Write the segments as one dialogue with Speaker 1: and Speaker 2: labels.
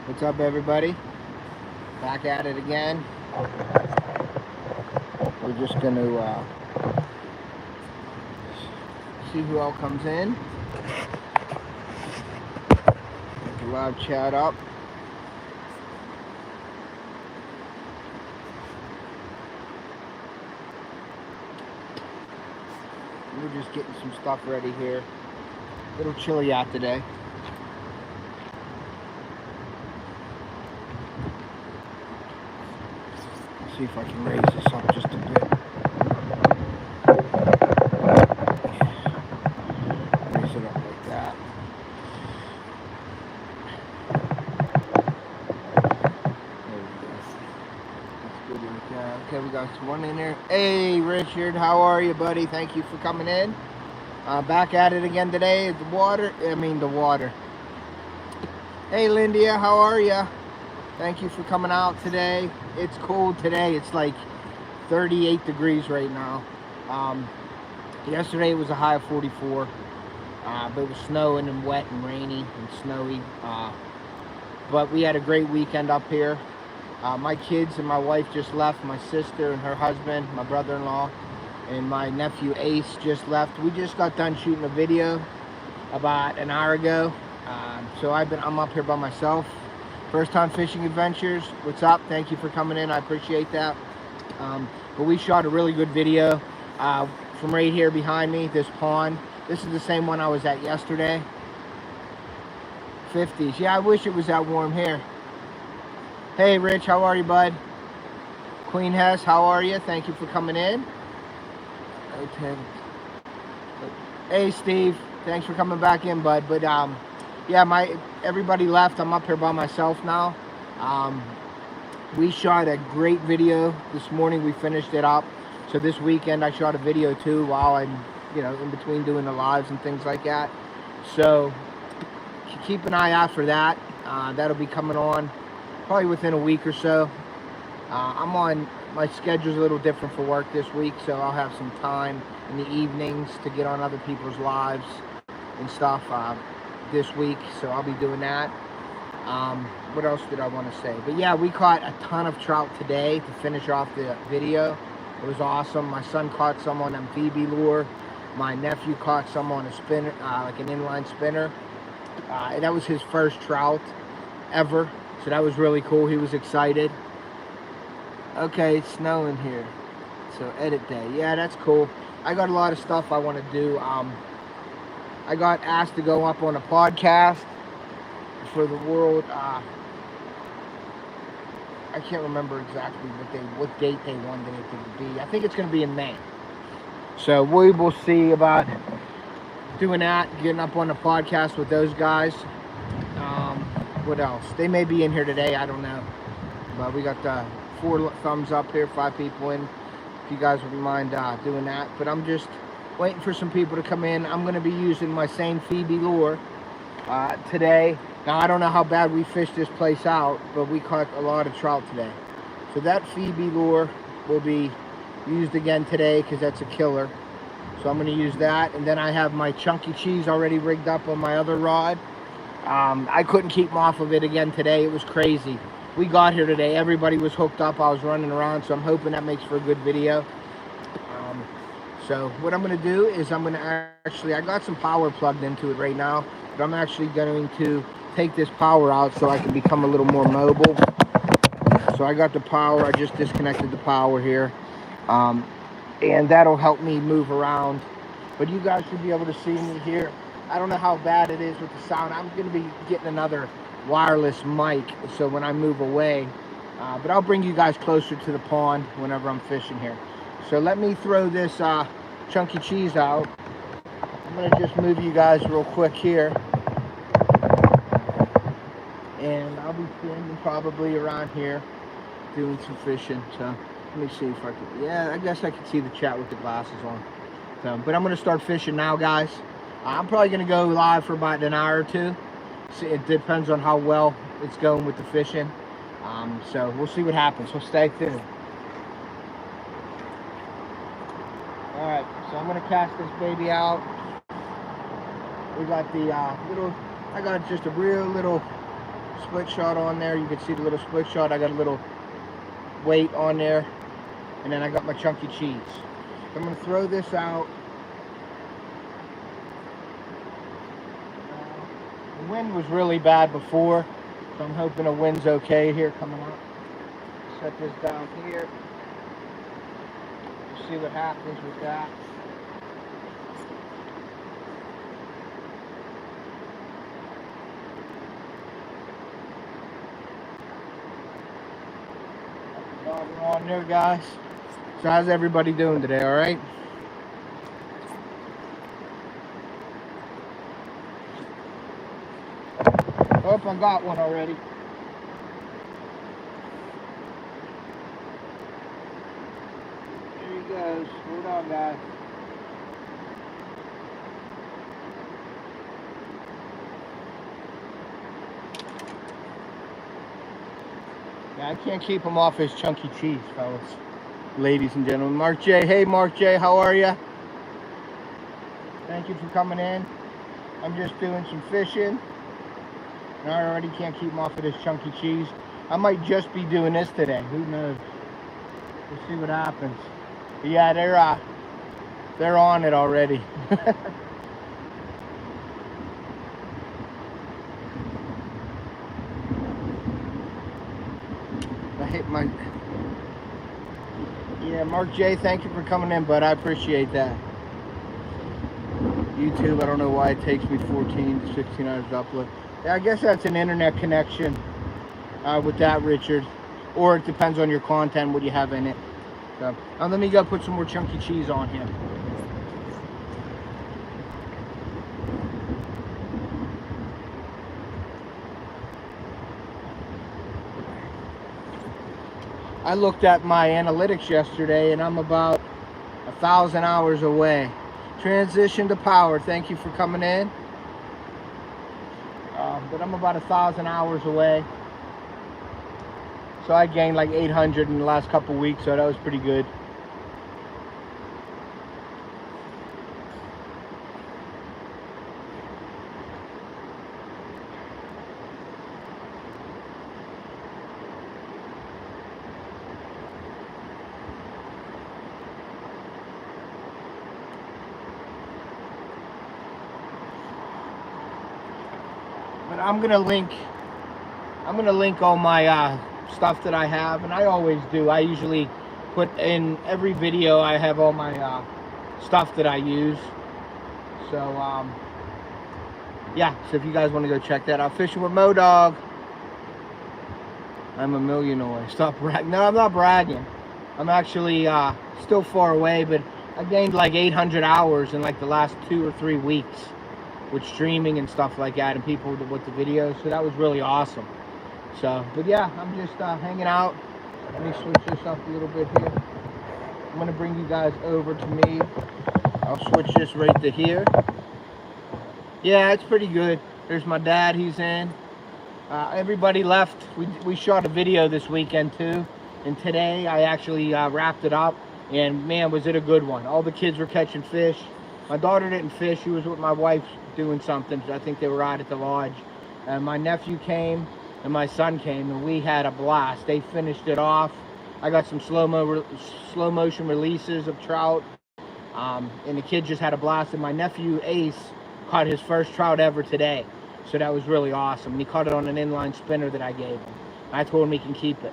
Speaker 1: What's up, everybody? Back at it again. We're just going to see who else comes in. Get the live chat up. We're just getting some stuff ready here. A little chilly out today. See if I can raise this up just a bit. Raise it up like that. There we go. That's good like that. Okay, we got one in there. Hey, Richard, how are you, buddy? Thank you for coming in. Back at it again today. The water. Hey, Lindia, how are you? Thank you for coming out today. It's cold today. It's like 38 degrees right now. Yesterday it was a high of 44, but it was snowing and wet and rainy and snowy. But we had a great weekend up here. My kids and my wife just left. My sister and her husband, my brother-in-law, and my nephew Ace just left. We just got done shooting a video about an hour ago. So I'm up here by myself. First time fishing adventures. What's up? Thank you for coming in. I appreciate that. But we shot a really good video from right here behind me, this pond. This is the same one I was at yesterday. 50s. Yeah, I wish it was that warm here. Hey, Rich, how are you, bud? Queen Hess, how are you? Thank you for coming in. Okay. Hey, Steve. Thanks for coming back in, bud. But yeah, everybody left. I'm up here by myself now. We shot a great video this morning. We finished it up. So this weekend I shot a video too while I'm, in between doing the lives and things like that. So keep an eye out for that. That'll be coming on probably within a week or so. My schedule's a little different for work this week, so I'll have some time in the evenings to get on other people's lives and stuff this week, so I'll be doing that. What else did I want to say? But yeah, we caught a ton of trout today to finish off the video. It was awesome. My son caught some on amphibi lure. My nephew caught some on a spinner, like an inline spinner. And that was his first trout ever, so that was really cool. He was excited. Okay, it's snowing here, so edit day. Yeah, that's cool. I got a lot of stuff I want to do. I got asked to go up on a podcast for the world. I can't remember exactly what date they wanted it to be. I think it's going to be in May. So we will see about doing that, getting up on a podcast with those guys. What else? They may be in here today. I don't know. But we got 4 thumbs up here, 5 people in. If you guys wouldn't mind doing that. But I'm just waiting for some people to come in. I'm going to be using my same Phoebe lure today. Now, I don't know how bad we fished this place out, but we caught a lot of trout today. So that Phoebe lure will be used again today because that's a killer. So I'm going to use that. And then I have my chunky cheese already rigged up on my other rod. I couldn't keep them off of it again today. It was crazy. We got here today. Everybody was hooked up. I was running around, so I'm hoping that makes for a good video. So what I'm going to do is I got some power plugged into it right now, but I'm actually going to take this power out so I can become a little more mobile. So I got the power. I just disconnected the power here, and that'll help me move around. But you guys should be able to see me here. I don't know how bad it is with the sound. I'm going to be getting another wireless mic so when I move away, but I'll bring you guys closer to the pond whenever I'm fishing here. So let me throw this chunky cheese out. I'm going to just move you guys real quick here. And I'll be standing probably around here doing some fishing. So let me see if I can. Yeah, I guess I can see the chat with the glasses on. So, but I'm going to start fishing now, guys. I'm probably going to go live for about an hour or two. See, it depends on how well it's going with the fishing. So we'll see what happens. So stay tuned. Alright, so I'm going to cast this baby out. We got the I got just a real little split shot on there. You can see the little split shot. I got a little weight on there. And then I got my chunky cheese. I'm going to throw this out. The wind was really bad before, so I'm hoping the wind's okay here coming up. Set this down here. See what happens with that. We're on there, guys. So how's everybody doing today, all right? Hope I got one already. There he goes. Hold on, guys. Yeah, I can't keep him off his chunky cheese, fellas. Ladies and gentlemen. Mark J. Hey, Mark J. How are you? Thank you for coming in. I'm just doing some fishing. And I already can't keep him off of this chunky cheese. I might just be doing this today. Who knows? We'll see what happens. But yeah, they're on it already. I hit my... Yeah, Mark J, thank you for coming in, bud. I appreciate that. YouTube, I don't know why it takes me 14 to 16 hours to upload. Yeah, I guess that's an internet connection with that, Richard. Or it depends on your content, what you have in it. So, let me go put some more chunky cheese on here. I looked at my analytics yesterday and I'm about 1,000 hours away. Transition to power, thank you for coming in. But I'm about 1,000 hours away. So I gained like 800 in the last couple weeks, so that was pretty good. But I'm gonna link all my stuff that I have, and I always do. I usually put in every video, I have all my stuff that I use. So yeah, so if you guys want to go check that out. Fishing with Mo Dog. I'm a millionaire. Stop bragging. No, I'm not bragging. I'm actually still far away, but I gained like 800 hours in like the last 2 or 3 weeks with streaming and stuff like that, and people with the videos. So that was really awesome. So, but yeah, I'm just hanging out. Let me switch this up a little bit here. I'm going to bring you guys over to me. I'll switch this right to here. Yeah, it's pretty good. There's my dad, he's in. Everybody left. We shot a video this weekend too. And today I actually wrapped it up. And man, was it a good one. All the kids were catching fish. My daughter didn't fish. She was with my wife doing something. I think they were out at the lodge. And my nephew came and my son came, and we had a blast. They finished it off. I got some slow motion releases of trout, and the kid just had a blast. And my nephew Ace caught his first trout ever today, so that was really awesome. And he caught it on an inline spinner that I gave him. I told him he can keep it.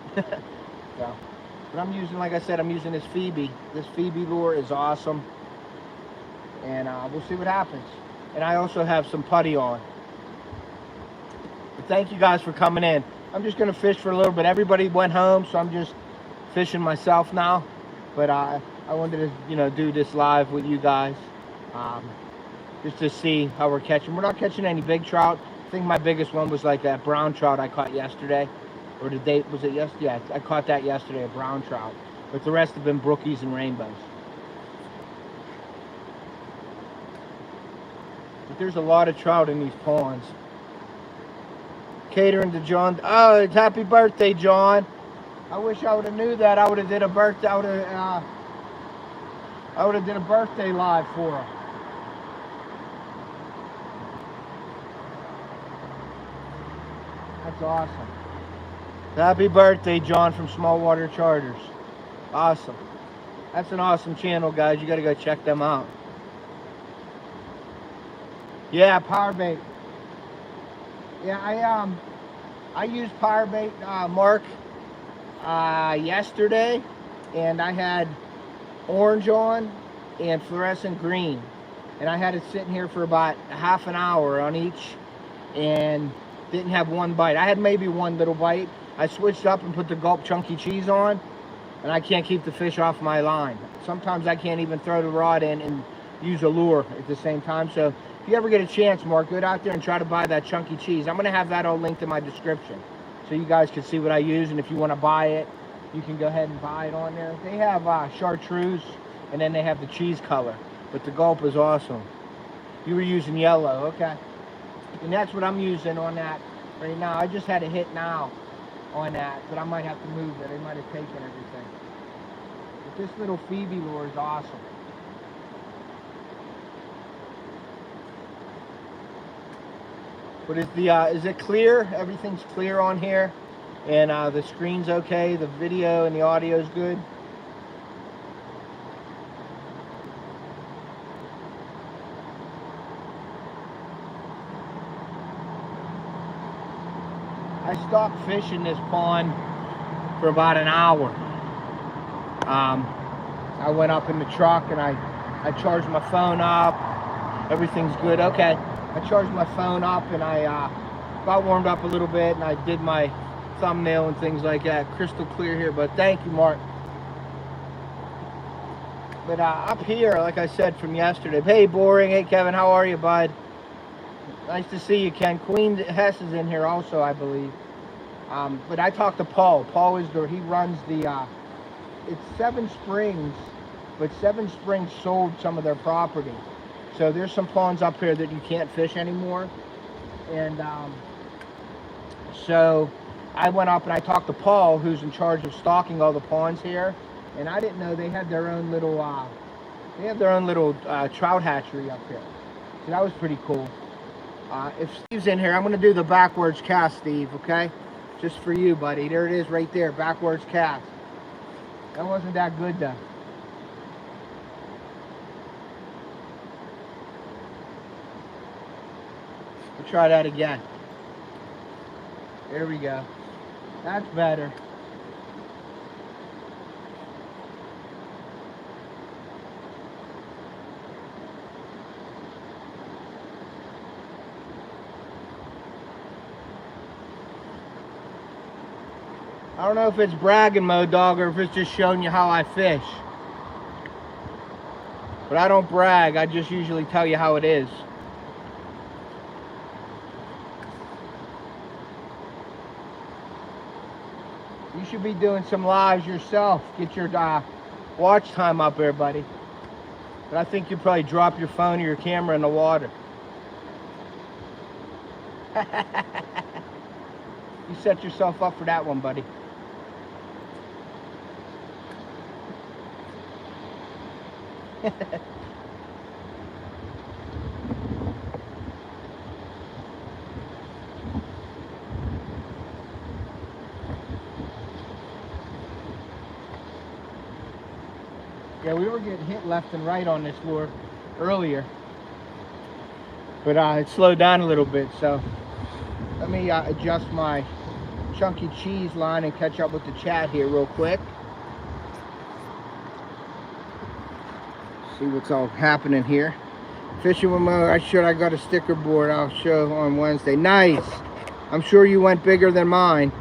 Speaker 1: So, but I'm using, like I said, I'm using this Phoebe. This Phoebe lure is awesome, and we'll see what happens. And I also have some putty on. But thank you guys for coming in. I'm just going to fish for a little bit. Everybody went home, so I'm just fishing myself now. But I wanted to, you know, do this live with you guys, just to see how we're catching. We're not catching any big trout. I think my biggest one was like that brown trout I caught yesterday. Or the date, was it yesterday? Yeah, I caught that yesterday, a brown trout. But the rest have been brookies and rainbows. But there's a lot of trout in these ponds. Catering to John. Oh, it's happy birthday, John. I wish I would have knew that. I would have did a birthday. I would have did a birthday live for him. That's awesome. Happy birthday, John from Small Water Charters. Awesome. That's an awesome channel, guys. You got to go check them out. Yeah, power bait. Yeah, I used power bait, Mark, yesterday, and I had orange on and fluorescent green, and I had it sitting here for about half an hour on each, and didn't have one bite. I had maybe one little bite. I switched up and put the Gulp chunky cheese on, and I can't keep the fish off my line. Sometimes I can't even throw the rod in and use a lure at the same time. So if you ever get a chance, Mark, go out there and try to buy that chunky cheese. I'm going to have that all linked in my description so you guys can see what I use, and if you want to buy it, you can go ahead and buy it on there. They have chartreuse, and then they have the cheese color, but the Gulp is awesome. You were using yellow, okay. And that's what I'm using on that right now. I just had a hit now on that, but I might have to move it. They might have taken everything. But this little Phoebe lure is awesome. But is it clear? Everything's clear on here, and the screen's okay. The video and the audio is good. I stopped fishing this pond for about an hour. I went up in the truck and I charged my phone up. Everything's good. Okay. I charged my phone up and I got warmed up a little bit, and I did my thumbnail and things like that. Crystal clear here, but thank you, Mark. But up here, like I said from yesterday, hey, Boring. Hey, Kevin, how are you, bud? Nice to see you, Ken. Queen Hess is in here also, I believe. But I talked to Paul. Paul is he runs the, it's Seven Springs, but Seven Springs sold some of their property. So there's some ponds up here that you can't fish anymore. And so I went up and I talked to Paul, who's in charge of stocking all the ponds here. And I didn't know they had their own little, trout hatchery up here. So that was pretty cool. If Steve's in here, I'm going to do the backwards cast, Steve, okay? Just for you, buddy. There it is right there, backwards cast. That wasn't that good, though. We'll try that again. There we go. That's better. I don't know if it's bragging mode, dog, or if it's just showing you how I fish. But I don't brag, I just usually tell you how it is. You should be doing some lives yourself. Get your watch time up there, buddy. But I think you probably drop your phone or your camera in the water. You set yourself up for that one, buddy. Yeah, we were getting hit left and right on this lure earlier, but it slowed down a little bit. So let me adjust my chunky cheese line and catch up with the chat here real quick. See what's all happening here. Fishing with Mo. I got a sticker board I'll show on Wednesday. Nice. I'm sure you went bigger than mine.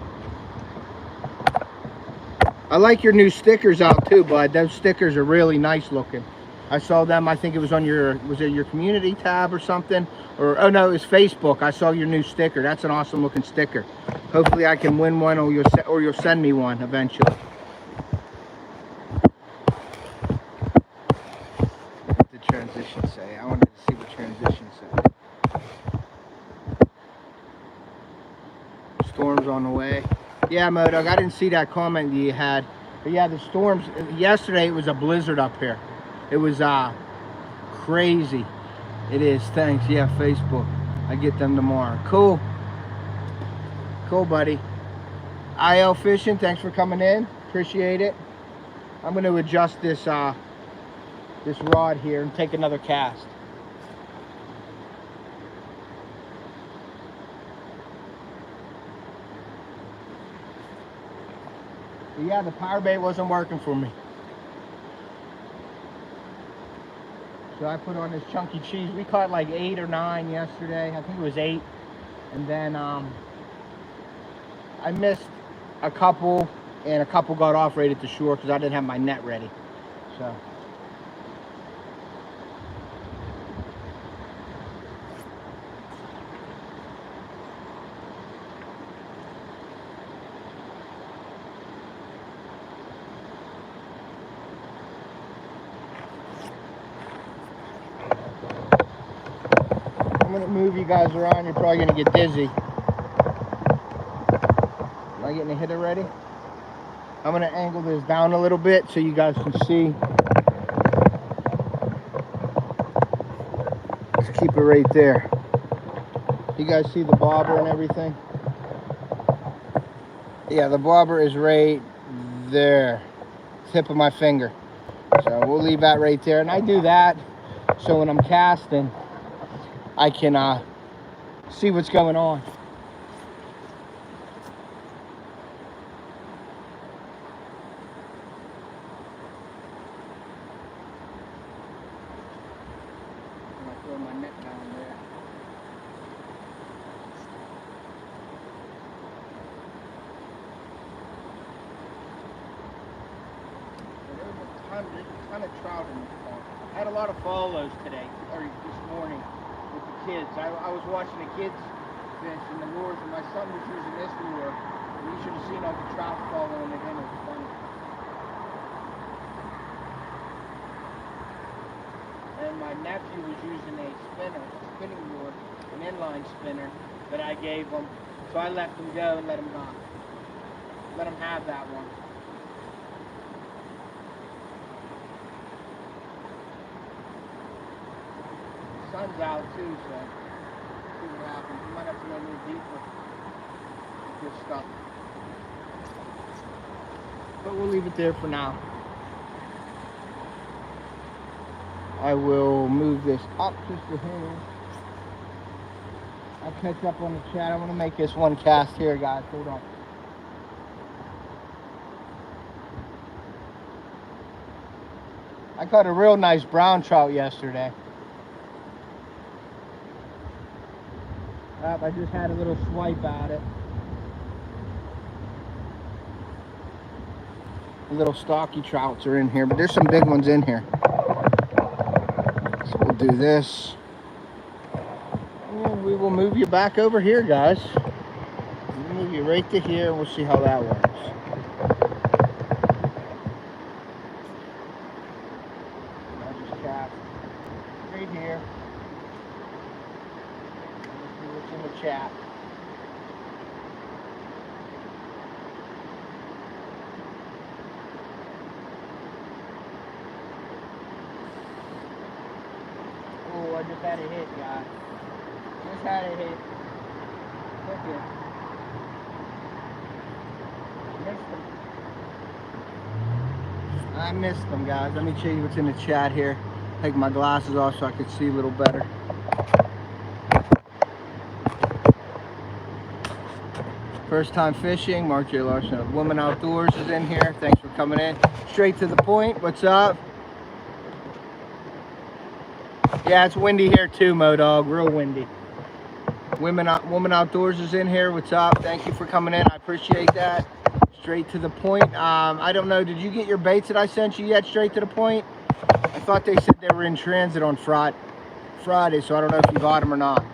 Speaker 1: I like your new stickers out too, bud. Those stickers are really nice looking. I saw them, I think it was on your, was it your community tab or something? Or, oh no, it was Facebook. I saw your new sticker. That's an awesome looking sticker. Hopefully I can win one, or you'll send me one eventually. What did the transition say? I wanted to see what transition said. Storm's on the way. Yeah, Modog, I didn't see that comment that you had. But yeah, the storms, yesterday it was a blizzard up here. It was crazy. It is, thanks. Yeah, Facebook. I get them tomorrow. Cool. Cool, buddy. IL Fishing, thanks for coming in. Appreciate it. I'm going to adjust this this rod here and take another cast. But yeah, the power bait wasn't working for me. So I put on this chunky cheese. We caught like 8 or 9 yesterday. I think it was 8. And then I missed a couple, and a couple got off right at the shore because I didn't have my net ready. So. I'm gonna move you guys around. You're probably gonna get dizzy. Am I getting a hit already? I'm gonna angle this down a little bit so you guys can see. Let's keep it right there. You guys see the bobber and everything? Yeah, the bobber is right there, tip of my finger. So we'll leave that right there. And I do that so when I'm casting, I can see what's going on. I'm gonna throw my net down there. There's a ton of trout in the pond. I had a lot of follows today, or this morning, with the kids. I was watching the kids fish in the lures, and my son was using this lure, and you should have seen all the trout following it in. It was funny. And my nephew was using a spinning lure, an inline spinner that I gave him. So I let him go and let him have that one. The sun's out too, so see what happens. We might have to go a little deeper with this stuff. But we'll leave it there for now. I will move this up just a hair. I'll catch up on the chat. I want to make this one cast here, guys. Hold on. I caught a real nice brown trout yesterday. I just had a little swipe at it. The little stocky trouts are in here, but there's some big ones in here. So we'll do this. And we will move you back over here, guys. We'll move you right to here, and we'll see how that works. I'll just cast right here. Let's see what's in the chat. Oh, I just had a hit, guys. Just had a hit. Look at it. Missed them. I missed them, guys. Let me show you what's in the chat here. Take my glasses off so I can see a little better. First time fishing, Mark J. Larson of Women Outdoors is in here. Thanks for coming in. Straight to the point. What's up? Yeah, it's windy here too, Modog. Real windy. Woman Outdoors is in here. What's up? Thank you for coming in. I appreciate that. Straight to the point. I don't know. Did you get your baits that I sent you yet? Straight to the point. I thought they said they were in transit on Friday, so I don't know if you got them or not.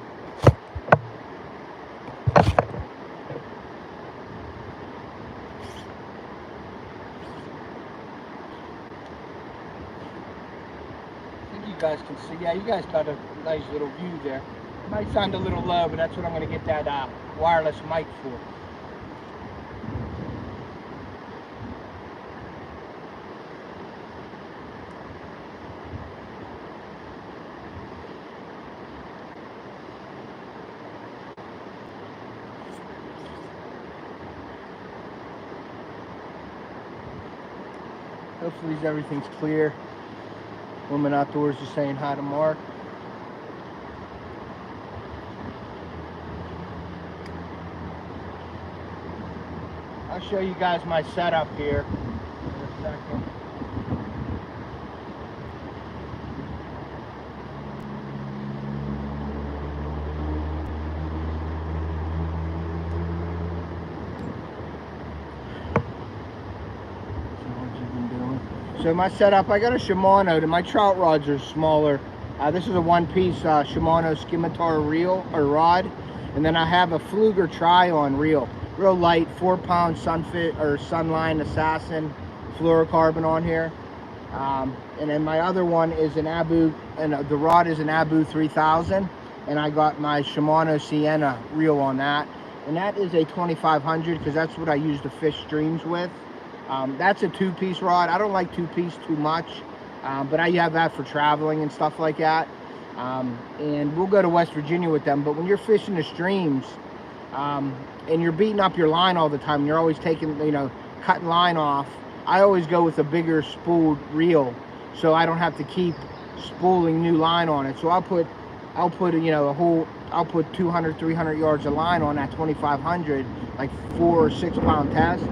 Speaker 1: You guys can see, yeah, you guys got a nice little view there. It might sound a little low, but that's what I'm going to get that wireless mic for. Hopefully everything's clear. Woman Outdoors is saying hi to Mark. I'll show you guys my setup here in a second. So my setup, I got a Shimano. My trout rods are smaller. This is a one-piece Shimano scimitar reel or rod, and then I have a Flounder try-on reel, real light, 4-pound Sunfit or Sunline Assassin fluorocarbon on here. And then my other one is an Abu, and the rod is an Abu 3000, and I got my Shimano Sienna reel on that, and that is a 2500 because that's what I use to fish streams with. That's a 2-piece rod. I don't like 2-piece too much, but I have that for traveling and stuff like that. And we'll go to West Virginia with them. But when you're fishing the streams and you're beating up your line all the time, you're always taking, cutting line off, I always go with a bigger spooled reel so I don't have to keep spooling new line on it. So I'll put I'll put 200, 300 yards of line on that 2500, like 4 or 6 pound test.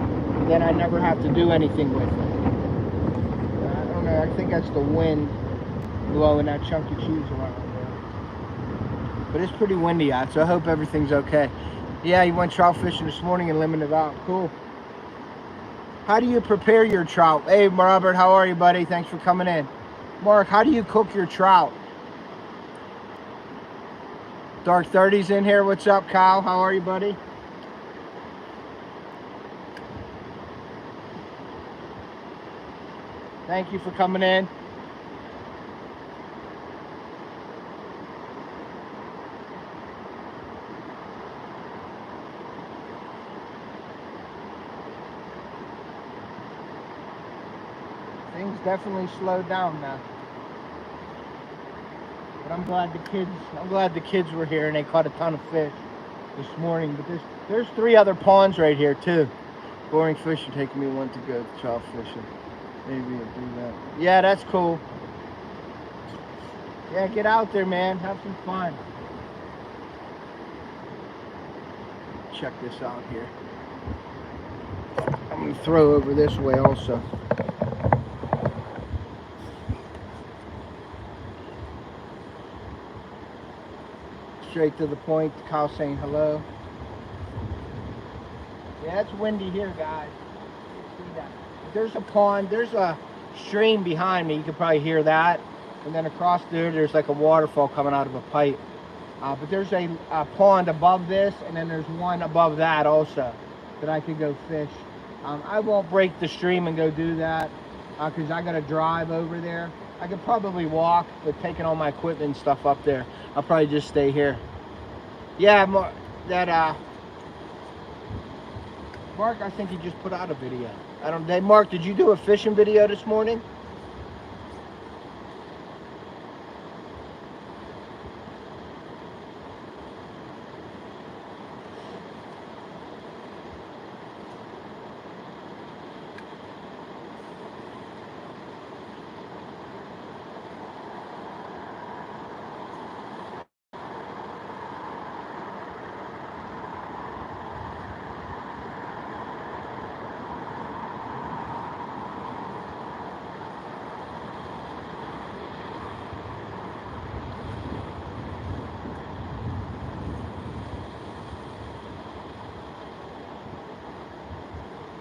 Speaker 1: Then I never have to do anything with it. I don't know, I think that's the wind blowing that chunk of cheese around there. But it's pretty windy out, so I hope everything's okay. Yeah, you went trout fishing this morning and limited out. Cool. How do you prepare your trout? Hey, Robert, how are you, buddy? Thanks for coming in. Mark, how do you cook your trout? Dark 30's in here. What's up, Kyle? How are you, buddy? Thank you for coming in. Things definitely slowed down now. But I'm glad the kids were here and they caught a ton of fish this morning. But there's 3 other ponds right here too. Boring fishing taking me one to go trout fishing. Maybe we'll do that. Yeah, that's cool. Yeah, get out there, man. Have some fun. Check this out here. I'm gonna throw over this way also. Straight to the point. Kyle saying hello. Yeah, it's windy here, guys. You see that? There's a pond, there's a stream behind me, you can probably hear that, and then across there's like a waterfall coming out of a pipe, but there's a pond above this, and then there's one above that also that I could go fish. I won't break the stream and go do that because I gotta drive over there. I could probably walk, but taking all my equipment and stuff up there, I'll probably just stay here. Yeah, Mark, I think he just put out a video. Mark, did you do a fishing video this morning?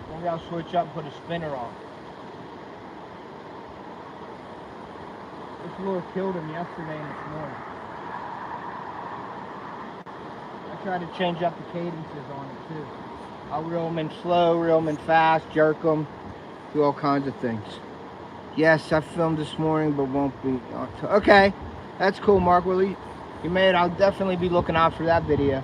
Speaker 1: Maybe I'll switch up and put a spinner on. This lure killed him yesterday and this morning. I try to change up the cadences on it too. I'll reel them in slow, reel them in fast, jerk them, do all kinds of things. Yes, I filmed this morning, but won't be. Okay, that's cool, Mark. Well, you made it. I'll definitely be looking out for that video.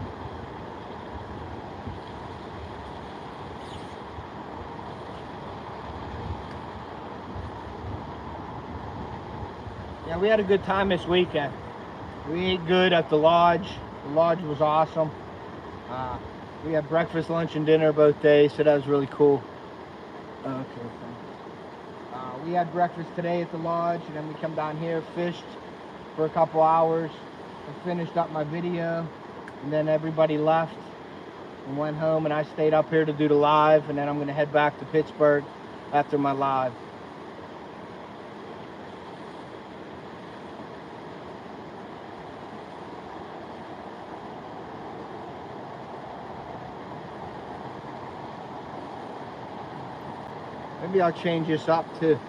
Speaker 1: Yeah, we had a good time this weekend. We ate good at the lodge. The lodge was awesome. We had breakfast, lunch, and dinner both days, so that was really cool. Okay, we had breakfast today at the lodge, and then we come down here, fished for a couple hours, and finished up my video, and then everybody left and went home, and I stayed up here to do the live, and then I'm gonna head back to Pittsburgh after my live. Maybe I'll change this up too.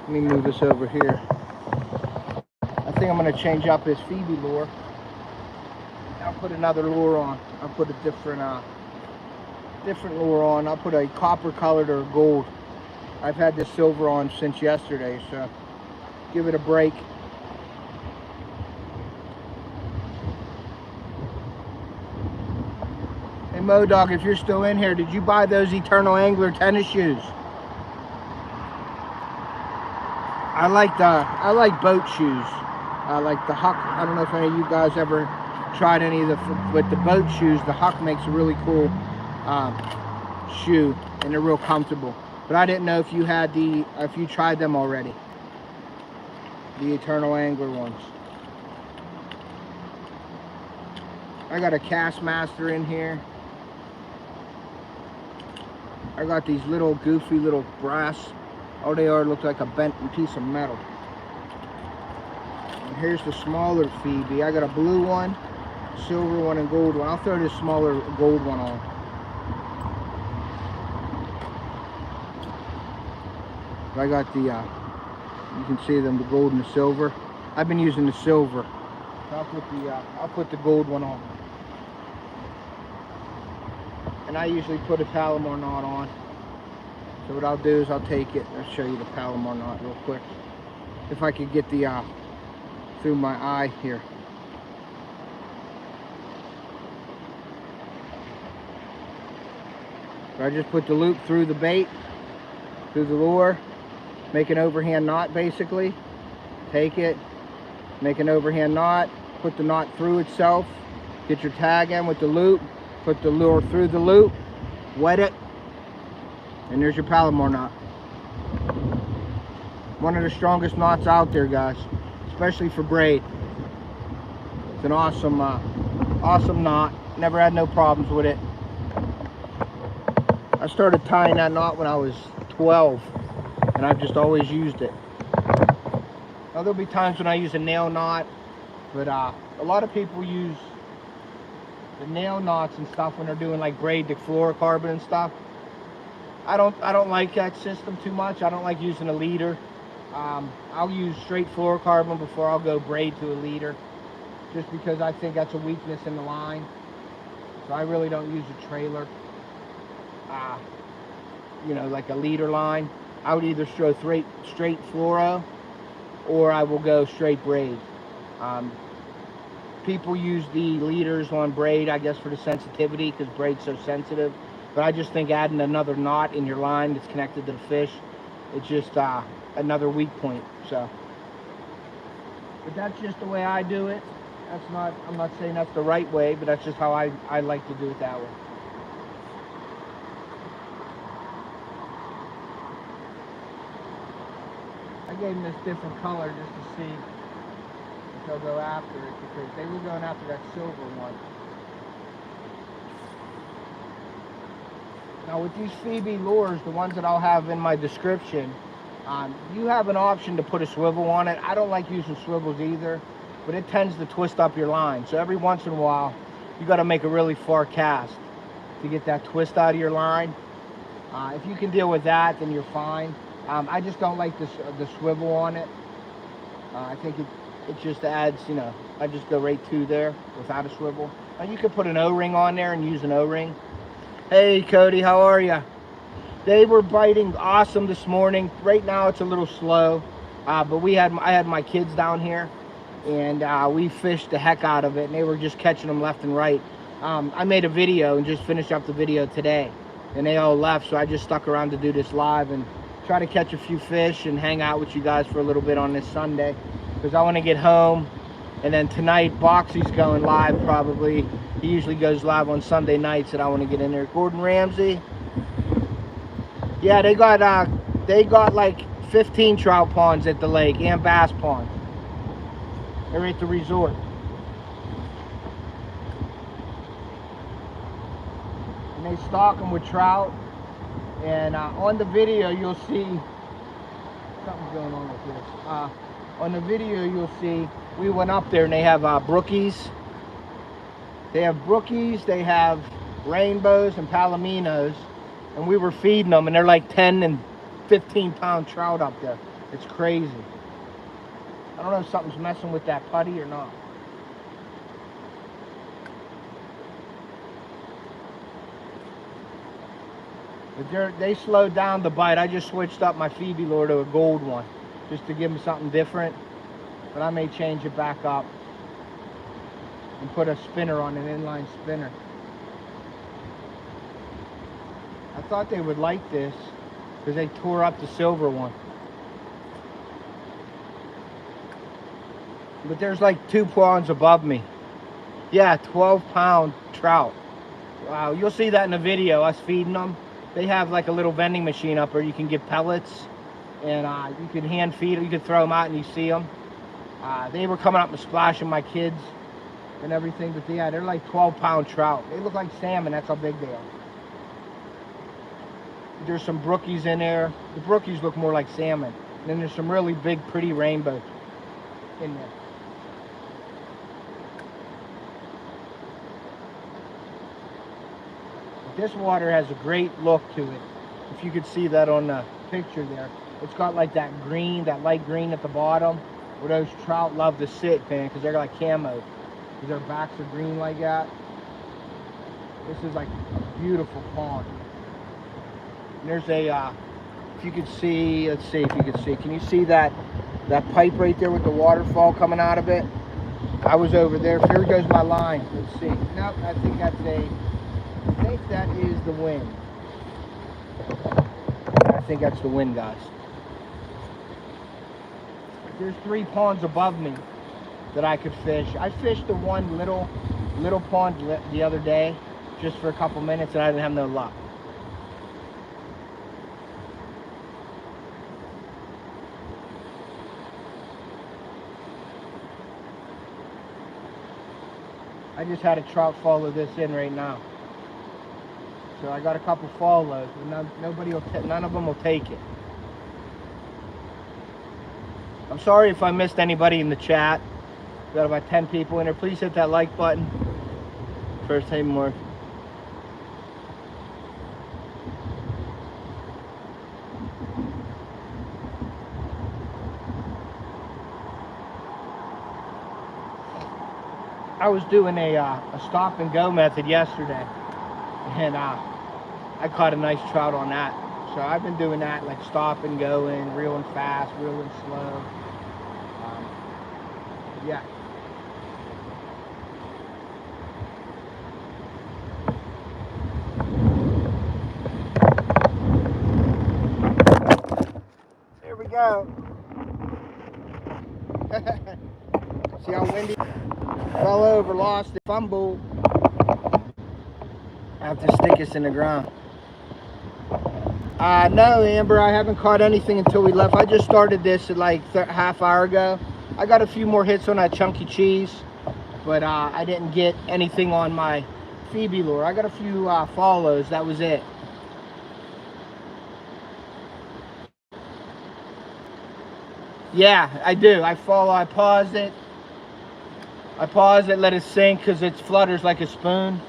Speaker 1: Let me move this over here. I think I'm gonna change up his Phoebe lure. I'll put another lure on. I'll put a different lure on. I'll put a copper colored or gold. I've had this silver on since yesterday, so give it a break. Hey Modog, if you're still in here, did you buy those Eternal Angler tennis shoes? I like boat shoes. I like the Huck. I don't know if any of you guys ever tried any of with the boat shoes. The Huck makes a really cool shoe, and they're real comfortable. But I didn't know if you had if you tried them already. The Eternal Angler ones. I got a Castmaster in here. I got these little goofy little brass. All they are look like a bent piece of metal. And here's the smaller Phoebe. I got a blue one, silver one, and gold one. I'll throw this smaller gold one on. I got the, you can see them, the gold and the silver. I've been using the silver. I'll put the gold one on. And I usually put a Palomar Knot on. So what I'll do is I'll take it. I'll show you the Palomar Knot real quick. If I could get the through my eye here. So I just put the loop through the bait, through the lure, make an overhand knot basically. Take it, make an overhand knot, put the knot through itself, get your tag in with the loop, put the lure through the loop, wet it, and there's your Palomar Knot. One of the strongest knots out there, guys, especially for braid. It's an awesome, awesome knot. Never had no problems with it. I started tying that knot when I was 12, and I've just always used it. Now there'll be times when I use a nail knot, but a lot of people use the nail knots and stuff when they're doing like braid to fluorocarbon and stuff. I don't like that system too much. I don't like using a leader. I'll use straight fluorocarbon before I'll go braid to a leader, just because I think that's a weakness in the line. So I really don't use a trailer, you know, like a leader line. I would either throw straight fluoro, or I will go straight braid. People use the leaders on braid, I guess, for the sensitivity, because braid's so sensitive. But I just think adding another knot in your line that's connected to the fish, it's just another weak point. So, but that's just the way I do it. That's not, I'm not saying that's the right way, but that's just how I like to do it that way. I gave them this different color just to see if they'll go after it, because they were going after that silver one. Now with these Phoebe lures, the ones that I'll have in my description, you have an option to put a swivel on it. I don't like using swivels either, but it tends to twist up your line. So every once in a while, you got to make a really far cast to get that twist out of your line. If you can deal with that, then you're fine. I just don't like the swivel on it. I think it just adds, you know, I just go right to there without a swivel. And you could put an O-ring on there and use an O-ring. Hey Cody, how are you? They were biting awesome this morning. Right now it's a little slow, but I had my kids down here, and we fished the heck out of it, and they were just catching them left and right. I made a video and just finished up the video today, and they all left, so I just stuck around to do this live and try to catch a few fish and hang out with you guys for a little bit on this Sunday, because I want to get home. And then tonight, Boxy's going live probably. He usually goes live on Sunday nights, and I want to get in there. Gordon Ramsay. Yeah, they got like 15 trout ponds at the lake and bass ponds. They're at the resort. And they stock them with trout. And on the video, you'll see something's going on with this. On the video, you'll see we went up there and they have brookies. They have brookies, they have rainbows and palominos, and we were feeding them, and they're like 10 and 15 pound trout up there. It's crazy. I don't know if something's messing with that putty or not. But they slowed down the bite. I just switched up my Phoebe lure to a gold one, just to give them something different. But I may change it back up and put a spinner on, an inline spinner. I thought they would like this because they tore up the silver one. But there's like 2 ponds above me. Yeah, 12 pound trout. Wow, you'll see that in the video, us feeding them. They have like a little vending machine up where you can get pellets, and you can hand feed them. You can throw them out and you see them. They were coming up and splashing my kids and everything, but yeah, they're like 12 pound trout. They look like salmon, that's how big they are. There's some brookies in there. The brookies look more like salmon. And then there's some really big, pretty rainbows in there. This water has a great look to it. If you could see that on the picture there. It's got like that green, that light green at the bottom, where those trout love to sit, man, because they're like camo. Because their backs are green like that. This is like a beautiful pond. And there's a, if you could see, let's see if you could see. Can you see that pipe right there with the waterfall coming out of it? I was over there. Here goes my line. Let's see. Nope, I think that's I think that is the wind. I think that's the wind, guys. There's 3 ponds above me that I could fish. I fished the one little pond the other day just for a couple minutes, and I didn't have no luck. I just had a trout follow this in right now. So I got a couple follows, but none of them will take it. I'm sorry if I missed anybody in the chat. We've got about 10 people in there. Please hit that like button. First time more. I was doing a stop and go method yesterday, and I caught a nice trout on that. So I've been doing that, like stop and going, reeling fast, reeling slow. Yeah. There we go. See how windy? Fell over, lost it, fumbled. I have to stick us in the ground. No, Amber, I haven't caught anything until we left. I just started this at like half hour ago. I got a few more hits on that chunky cheese, but I didn't get anything on my Phoebe lure. I got a few follows, that was it. Yeah, I do. I follow, I pause it. I pause it, let it sink, because it flutters like a spoon.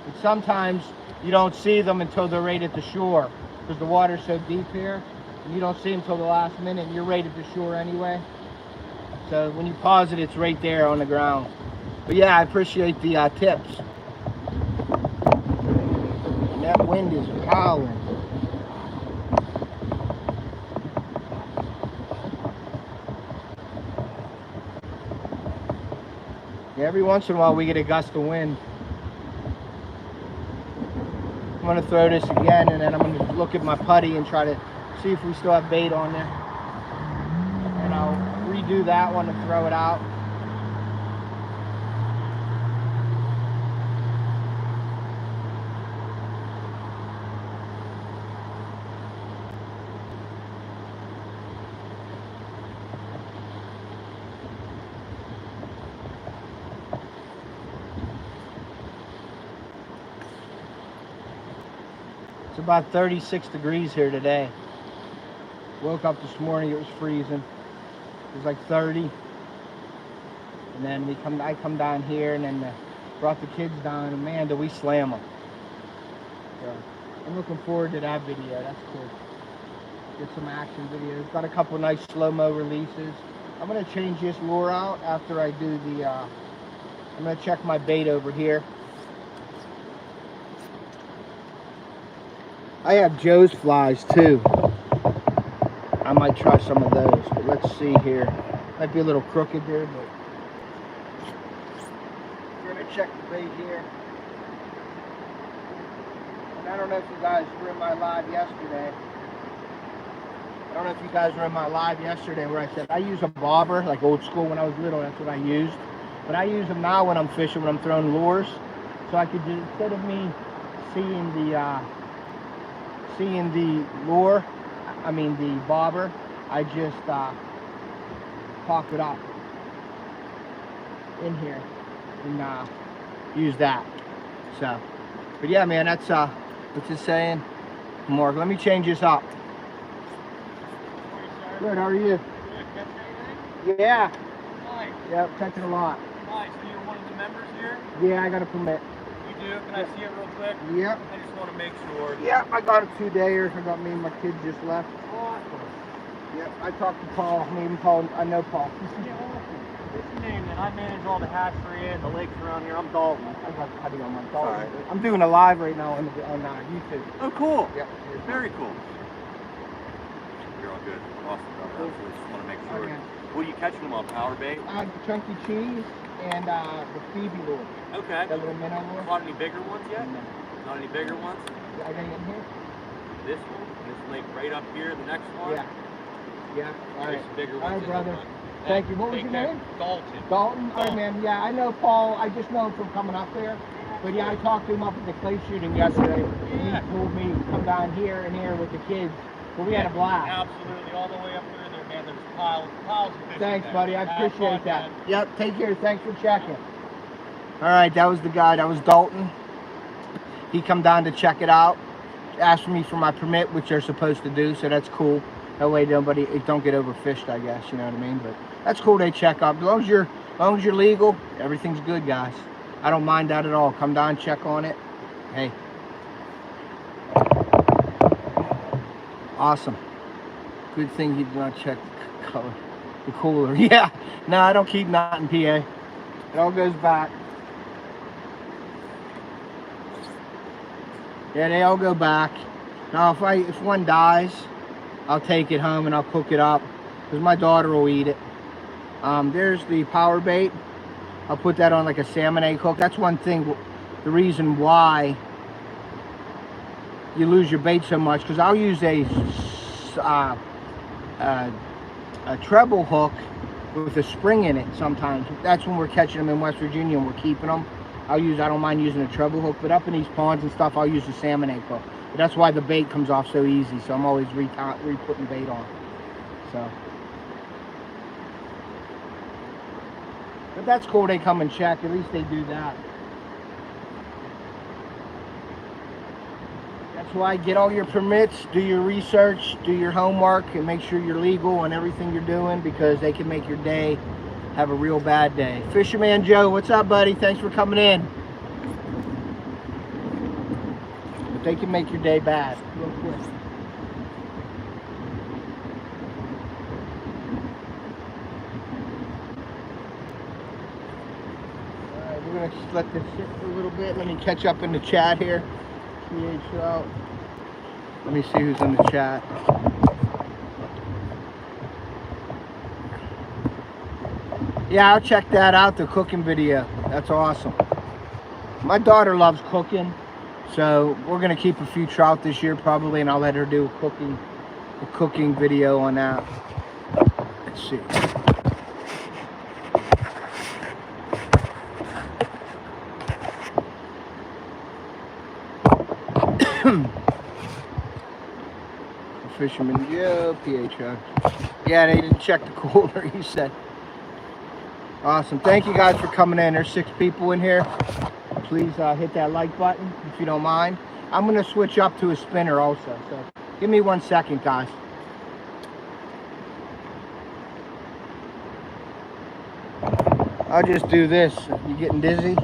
Speaker 1: And sometimes you don't see them until they're right at the shore, because the water's so deep here, and you don't see them until the last minute, and you're right at the shore anyway. So when you pause it, it's right there on the ground. But yeah, I appreciate the tips. And that wind is howling. Every once in a while we get a gust of wind. I'm going to throw this again, and then I'm going to look at my putty and try to see if we still have bait on there. And I'll redo that one and throw it out. about 36 degrees here today. Woke up this morning, it was freezing. It was like 30. And then I come down here and then brought the kids down, and man, do we slam them. So I'm looking forward to that video. That's cool. Get some action videos. Got a couple nice slow-mo releases. I'm gonna change this lure out after I do the, I'm gonna check my bait over here. I have Joe's flies too. I might try some of those, but let's see here. Might be a little crooked there, but we're gonna check the bait here. And I don't know if you guys were in my live yesterday. I don't know if you guys were in my live yesterday where I said I use a bobber, like old school when I was little, that's what I used. But I use them now when I'm fishing, when I'm throwing lures. So I could just, instead of me seeing the lure, I mean the bobber, I just pop it up in here and use that. So, but yeah, man, that's what's it saying? Mark, let me change this up. Good, how are you? Yeah.
Speaker 2: Nice.
Speaker 1: Yep, catching a lot.
Speaker 2: Nice. So you're one of the members here?
Speaker 1: Yeah, I got a permit.
Speaker 2: You do? Can I see it real quick?
Speaker 1: Yep.
Speaker 2: I just want to make sure.
Speaker 1: Yep, I got a 2-dayer. I got me and my kid just left.
Speaker 2: Awesome.
Speaker 1: Yep, I talked to Paul. Me and Paul, I know Paul.
Speaker 2: Yeah, awesome. What's your name then? I manage all the hatchery and the lakes around here. I'm Dalton.
Speaker 1: I got Cuddy on my dog.
Speaker 2: Sorry.
Speaker 1: I'm doing a live right now on YouTube.
Speaker 2: Oh, cool.
Speaker 1: Yep.
Speaker 2: Very cool. You're all good. Awesome. I just want to make sure.
Speaker 1: Okay.
Speaker 2: What are you catching them on? Power bait?
Speaker 1: Chunky cheese and the Phoebe lure.
Speaker 2: Okay.
Speaker 1: That little minnow lure.
Speaker 2: Caught any bigger ones yet?
Speaker 1: No.
Speaker 2: Not any bigger ones?
Speaker 1: Are they in here?
Speaker 2: This one? This lake right up here, the next one?
Speaker 1: Yeah. Yeah. All right.
Speaker 2: There's bigger
Speaker 1: All
Speaker 2: ones
Speaker 1: right, brother.
Speaker 2: in the front.
Speaker 1: Thank you. What was
Speaker 2: Take
Speaker 1: your
Speaker 2: care.
Speaker 1: name?
Speaker 2: Dalton.
Speaker 1: Dalton? All right, man. Yeah, I know Paul. I just know him from coming up there. But yeah, I talked to him up at the clay shooting yesterday.
Speaker 2: Yeah.
Speaker 1: He told me to come down here and here with the kids. But we had a blast.
Speaker 2: Absolutely. All the way up there, man. There's piles of fish.
Speaker 1: Thanks,
Speaker 2: there.
Speaker 1: buddy. I
Speaker 2: Have
Speaker 1: appreciate
Speaker 2: fun,
Speaker 1: that.
Speaker 2: man.
Speaker 1: Yep, take care. Thanks for checking. All right, that was the guy. That was Dalton. He come down to check it out. Asked me for my permit, which they're supposed to do, so that's cool. That way nobody don't get overfished, I guess, you know what I mean? But that's cool, they check up. As long as you're legal, everything's good, guys. I don't mind that at all. Come down, check on it. Hey. Awesome. Good thing you did not check the color. The cooler. Yeah. No, I don't keep not in PA. It all goes back. Yeah, they all go back. Now, if one dies, I'll take it home and I'll cook it up because my daughter will eat it. There's the power bait. I'll put that on like a salmon egg hook. That's one thing, the reason why you lose your bait so much, because I'll use a treble hook with a spring in it sometimes. That's when we're catching them in West Virginia and we're keeping them. I don't mind using a treble hook, but up in these ponds and stuff, I'll use the salmon egg hook. But that's why the bait comes off so easy, so I'm always re-putting bait on. So. But that's cool, they come and check, at least they do that. That's why get all your permits, do your research, do your homework, and make sure you're legal on everything you're doing, because they can make your day have a real bad day. Fisherman Joe, what's up, buddy? Thanks for coming in. But they can make your day bad real quick. All right, we're gonna just let this sit for a little bit. Let me catch up in the chat here. Trout. Let me see who's in the chat. Yeah, I'll check that out, the cooking video. That's awesome. My daughter loves cooking, so we're gonna keep a few trout this year probably, and I'll let her do a cooking video on that. Let's see. Fisherman Joe, PHO. Yeah, they didn't check the cooler, he said. Awesome. Thank you guys for coming in. There's 6 people in here. Please hit that like button if you don't mind. I'm gonna switch up to a spinner also. So give me 1 second, guys. I'll just do this. You getting dizzy?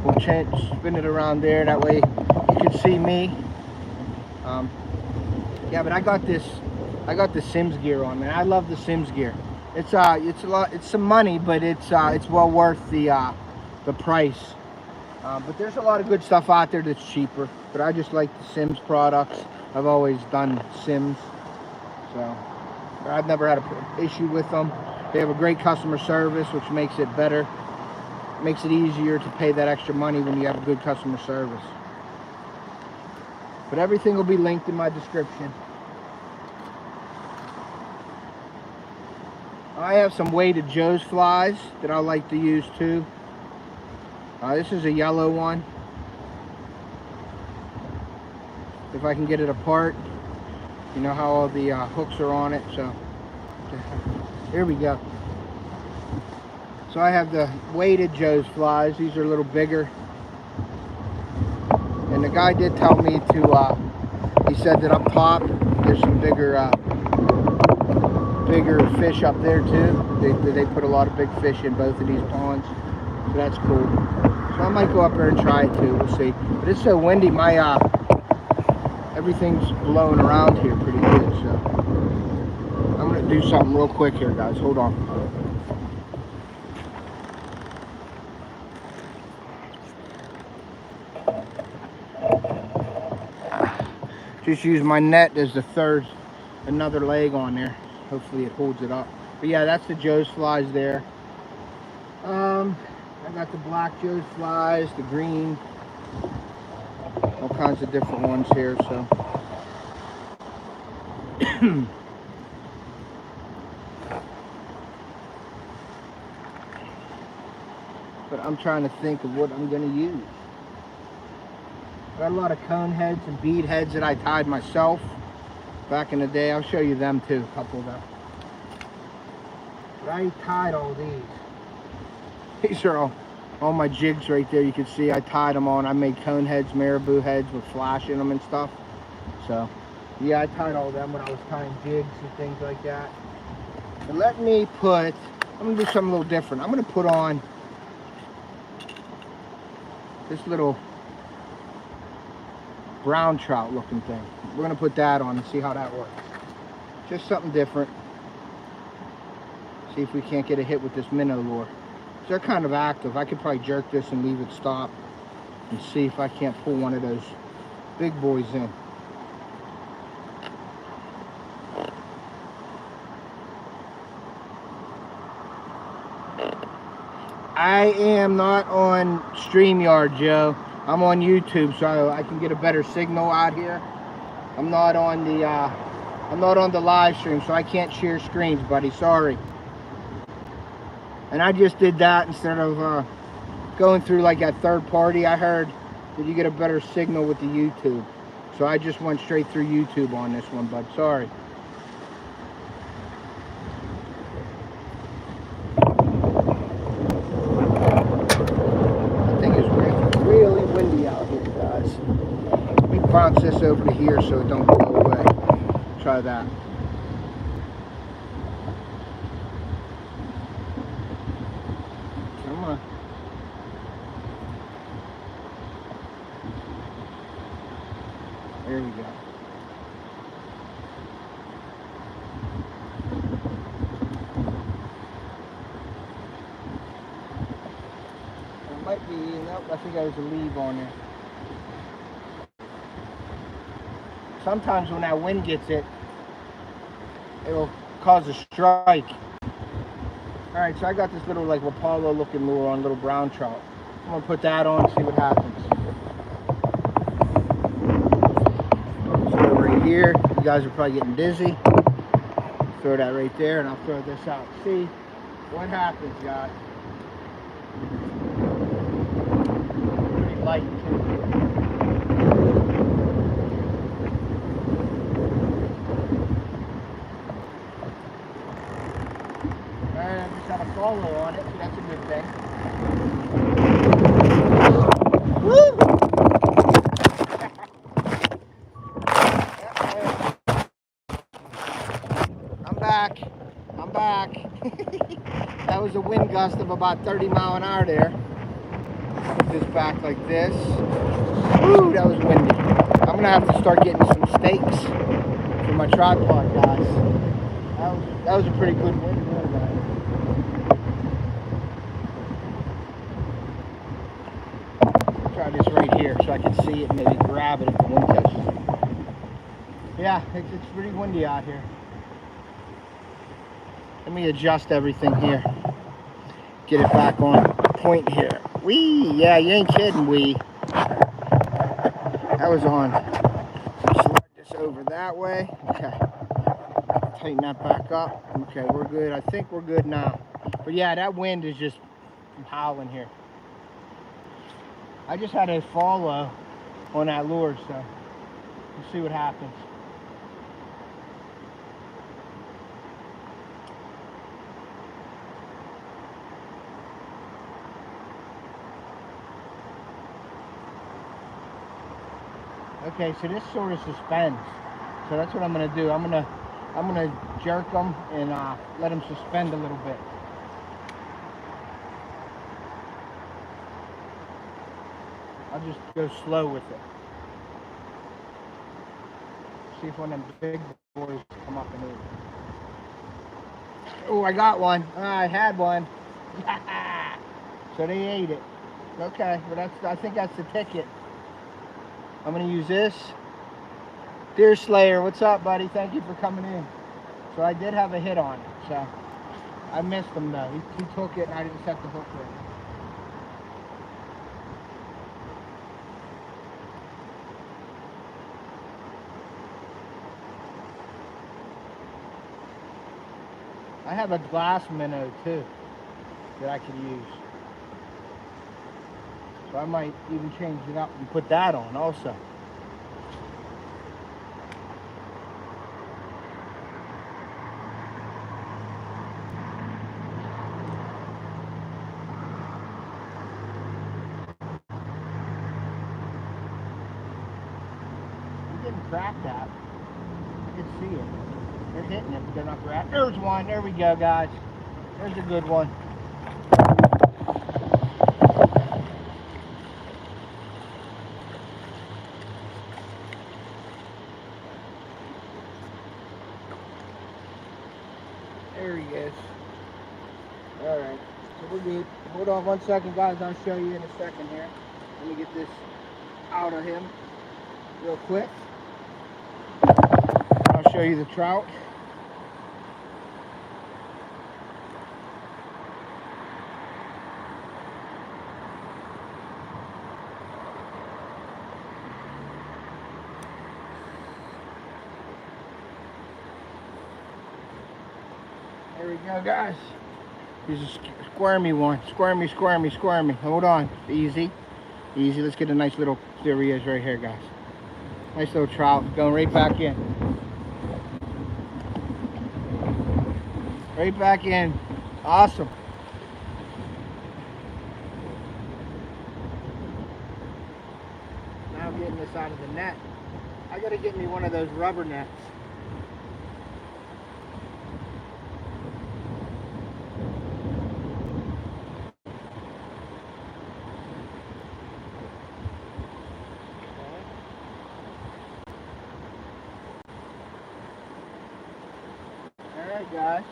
Speaker 1: We'll spin it around there. That way you can see me. Yeah, but I got the Sims gear on, man. I love the Sims gear. It's some money, but it's well worth the price. But there's a lot of good stuff out there that's cheaper. But I just like the Sims products. I've always done Sims, so I've never had an issue with them. They have a great customer service, which makes it better. Makes it easier to pay that extra money when you have a good customer service. But everything will be linked in my description. I have some weighted Joe's flies that I like to use too. This is a yellow one. If I can get it apart, you know how all the hooks are on it, so here we go. So I have the weighted Joe's flies. These are a little bigger. And the guy did tell me to, he said that up top, there's some bigger fish up there too. They put a lot of big fish in both of these ponds. So that's cool. So I might go up there and try it too, we'll see. But it's so windy, everything's blowing around here pretty good, so. I'm gonna do something real quick here, guys, hold on. Just use my net as another leg on there. Hopefully it holds it up. But yeah, that's the Joe's flies there. I got the black Joe's flies, the green, all kinds of different ones here, so. But I'm trying to think of what I'm going to use. I got a lot of cone heads and bead heads that I tied myself back in the day. I'll show you them too, a couple of them. But I tied all these. These are all my jigs right there. You can see I tied them on. I made cone heads, marabou heads with flash in them and stuff. So yeah, I tied all them when I was tying jigs and things like that. But let me I'm gonna do something a little different. I'm gonna put on this little brown trout looking thing. We're gonna put that on and see how that works. Just something different. See if we can't get a hit with this minnow lure. They're kind of active. I could probably jerk this and leave it stop and see if I can't pull one of those big boys in. I am not on StreamYard, Joe. I'm on YouTube, so I can get a better signal out here. I'm not on the live stream, so I can't share screens, buddy. Sorry. And I just did that instead of going through like a third party. I heard that you get a better signal with the YouTube, so I just went straight through YouTube on this one, bud. Sorry. Really windy out here, guys. Let me bounce this over to here so it don't blow away. Try that. Come on. There we go. Might be, nope, I think there's a leave on there. Sometimes when that wind gets it, it'll cause a strike. Alright, so I got this little like Rapala looking lure on, little brown trout. I'm gonna put that on and see what happens. Let's go right here. You guys are probably getting dizzy. Throw that right there and I'll throw this out. See what happens, guys. Light. Alright, I just got a follow on it, so that's a good thing. Woo! gust of about 30 mile an hour there. Put this back like this. Woo, that was windy. I'm gonna have to start getting some stakes for my tripod, guys. That was a pretty good wind. Try this right here so I can see it and maybe grab it if the wind catches it. Yeah, it's pretty windy out here. Let me adjust everything here. Get it back on point here. Wee! Yeah, you ain't kidding, wee. That was on. Slide this over that way. Okay. Tighten that back up. Okay, we're good. I think we're good now. But yeah, that wind is just howling here. I just had a follow on that lure, so we'll see what happens. Okay, so this sort of suspends. So that's what I'm gonna do. I'm gonna jerk them and let them suspend a little bit. I'll just go slow with it. See if one of them big boys come up and eat. Oh, I got one. I had one. So they ate it. Okay, but I think that's the ticket. I'm gonna use this. Deer Slayer, what's up, buddy? Thank you for coming in. So I did have a hit on it, so I missed him though. He took it and I didn't set the hook right. I have a glass minnow too that I could use. So I might even change it up and put that on also. I'm getting cracked at. I can see it. They're hitting it, but they're not cracked. There's one. There we go, guys. There's a good one. There he is. Alright, so we're good. Hold on 1 second, guys. I'll show you in a second here. Let me get this out of him real quick. I'll show you the trout. There we go, guys. Here's a squirmy one. Squirmy, squirmy, squirmy. Hold on. Easy. Easy. Let's get a nice little, there he is right here, guys. Nice little trout. Going right back in. Right back in. Awesome. Now I'm getting this out of the net. I gotta get me one of those rubber nets. Alright, guys.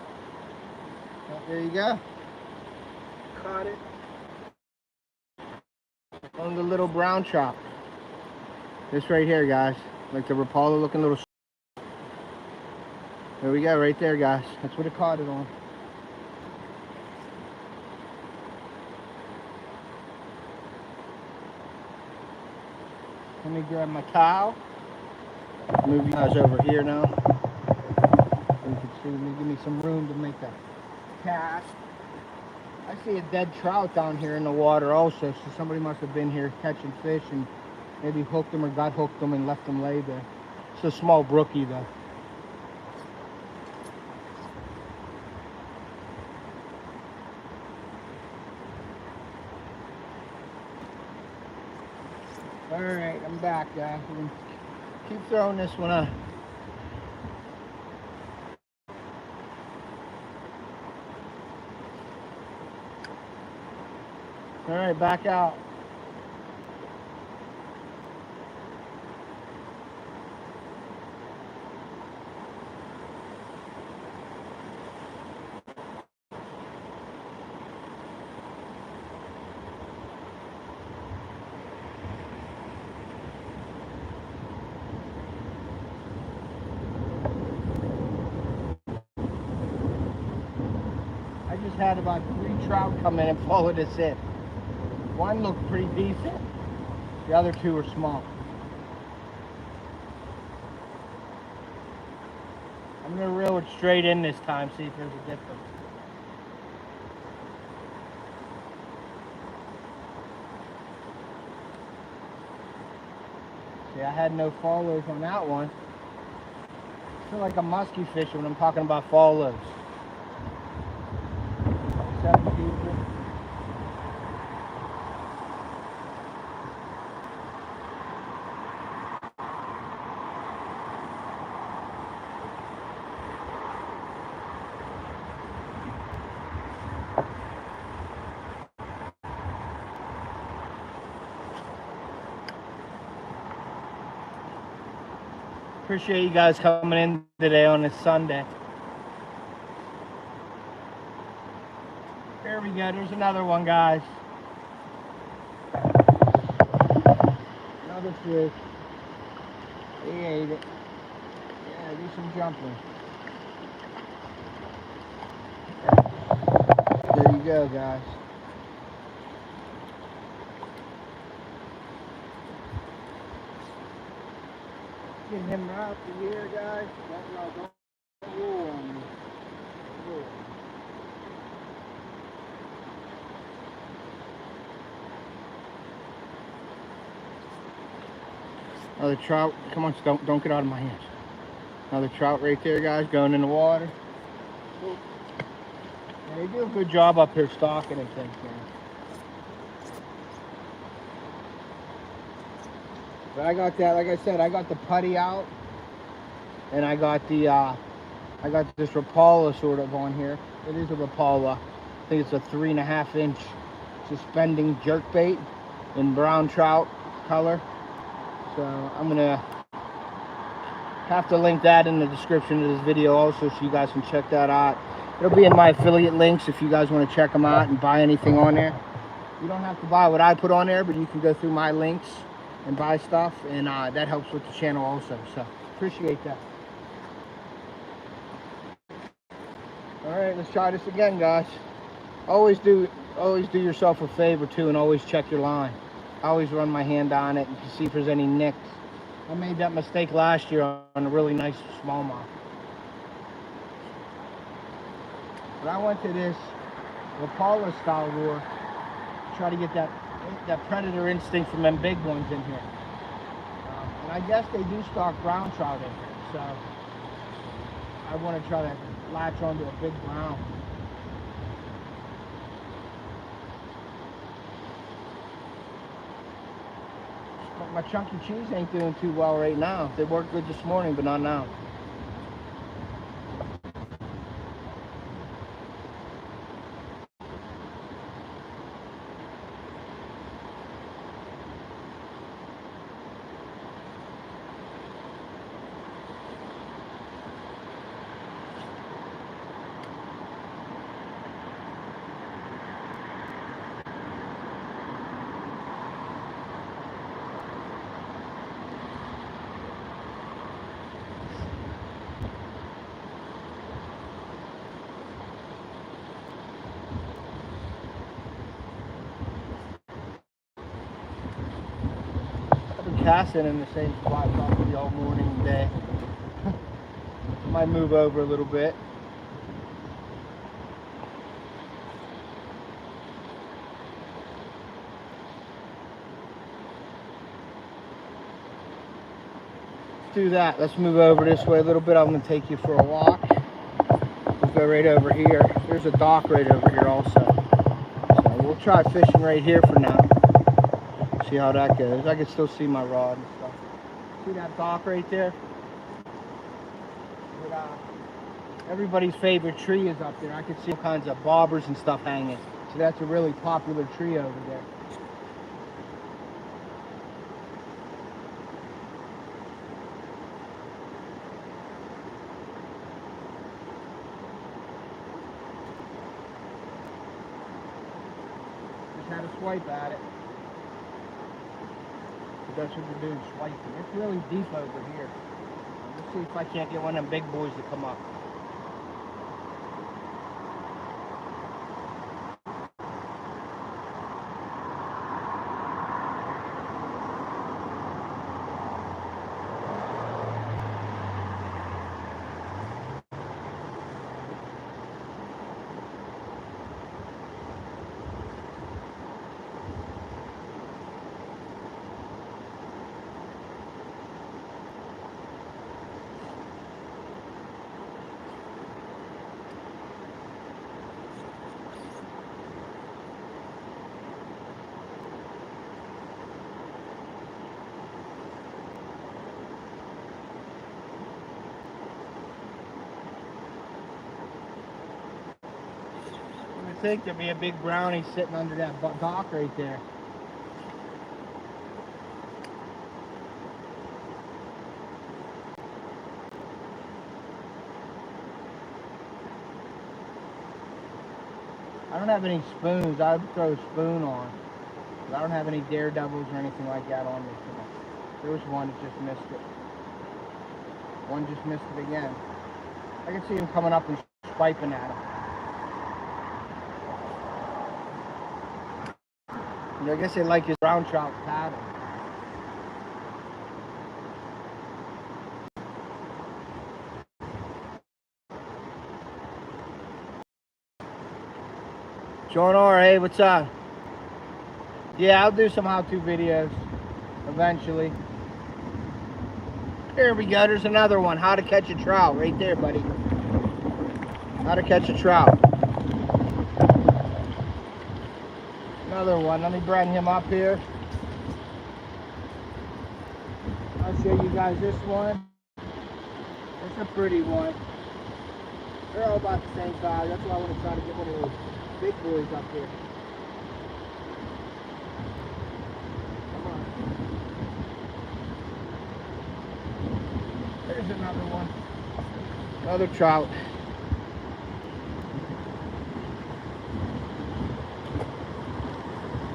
Speaker 1: Well, there you go. Caught it on the little brown chop. This right here, guys. Like the Rapala looking little. There we go, right there, guys. That's what it caught it on. Let me grab my towel. Move you guys over here now. So you can see me. Give me some room to make that cast. I see a dead trout down here in the water also, so somebody must have been here catching fish and maybe hooked them or got hooked them and left them lay there. It's a small brookie though. Alright, I'm back, guys. Keep throwing this one up. All right, back out. I just had about 3 trout come in and follow this in. One looked pretty decent. The other 2 were small. I'm gonna reel it straight in this time, see if there's a difference. See, I had no follows on that one. I feel like a musky fish when I'm talking about follows. 7 people. Appreciate you guys coming in today on this Sunday. There we go. There's another one, guys. Another fish. He ate it. Yeah, do some jumping. There you go, guys. Getting him right up the ear, guys. Don't roll on me. Roll. Another trout. Come on, don't get out of my hands. Another trout right there, guys, going in the water. Yeah, they do a good job up here stalking and things, man. But I got that, like I said, I got the putty out, and I got the, I got this Rapala sort of on here. It is a Rapala. I think it's a 3.5 inch suspending jerkbait in brown trout color. So I'm gonna have to link that in the description of this video also, so you guys can check that out. It'll be in my affiliate links if you guys want to check them out and buy anything on there. You don't have to buy what I put on there, but you can go through my links and buy stuff, and that helps with the channel also, so appreciate that. All right, let's try this again, guys. Always do yourself a favor too, and always check your line. I always run my hand on it and see if there's any nicks. I made that mistake last year on a really nice smallmouth. But I went to this Rapala style lure to try to get that predator instinct from them big ones in here. And I guess they do stock brown trout in here, so I want to try to latch onto a big brown. But my chunky cheese ain't doing too well right now. They worked good this morning, but not now. Casting in the same spot probably all morning and day. Might move over a little bit. Let's do that. Let's move over this way a little bit. I'm going to take you for a walk. We'll go right over here. There's a dock right over here also. So we'll try fishing right here for now. See how that goes. I can still see my rod and stuff. See that dock right there? But, everybody's favorite tree is up there. I can see all kinds of bobbers and stuff hanging. So that's a really popular tree over there. Just had a swipe at it. But that's what we're doing, swiping. It's really deep over here. Let's see if I can't get one of them big boys to come up. I think there'd be a big brownie sitting under that dock right there. I don't have any spoons. I'd throw a spoon on. But I don't have any daredevils or anything like that on me. There was one that just missed it. One just missed it again. I can see him coming up and swiping at him. I guess they like his brown trout pattern. John R, hey, what's up? Yeah, I'll do some how-to videos eventually. Here we go, there's another one. How to catch a trout, right there, buddy. How to catch a trout. Another one. Let me bring him up here. I'll show you guys this one. It's a pretty one. They're all about the same size. That's why I want to try to get one of those big boys up here. Come on. There's another one. Another trout.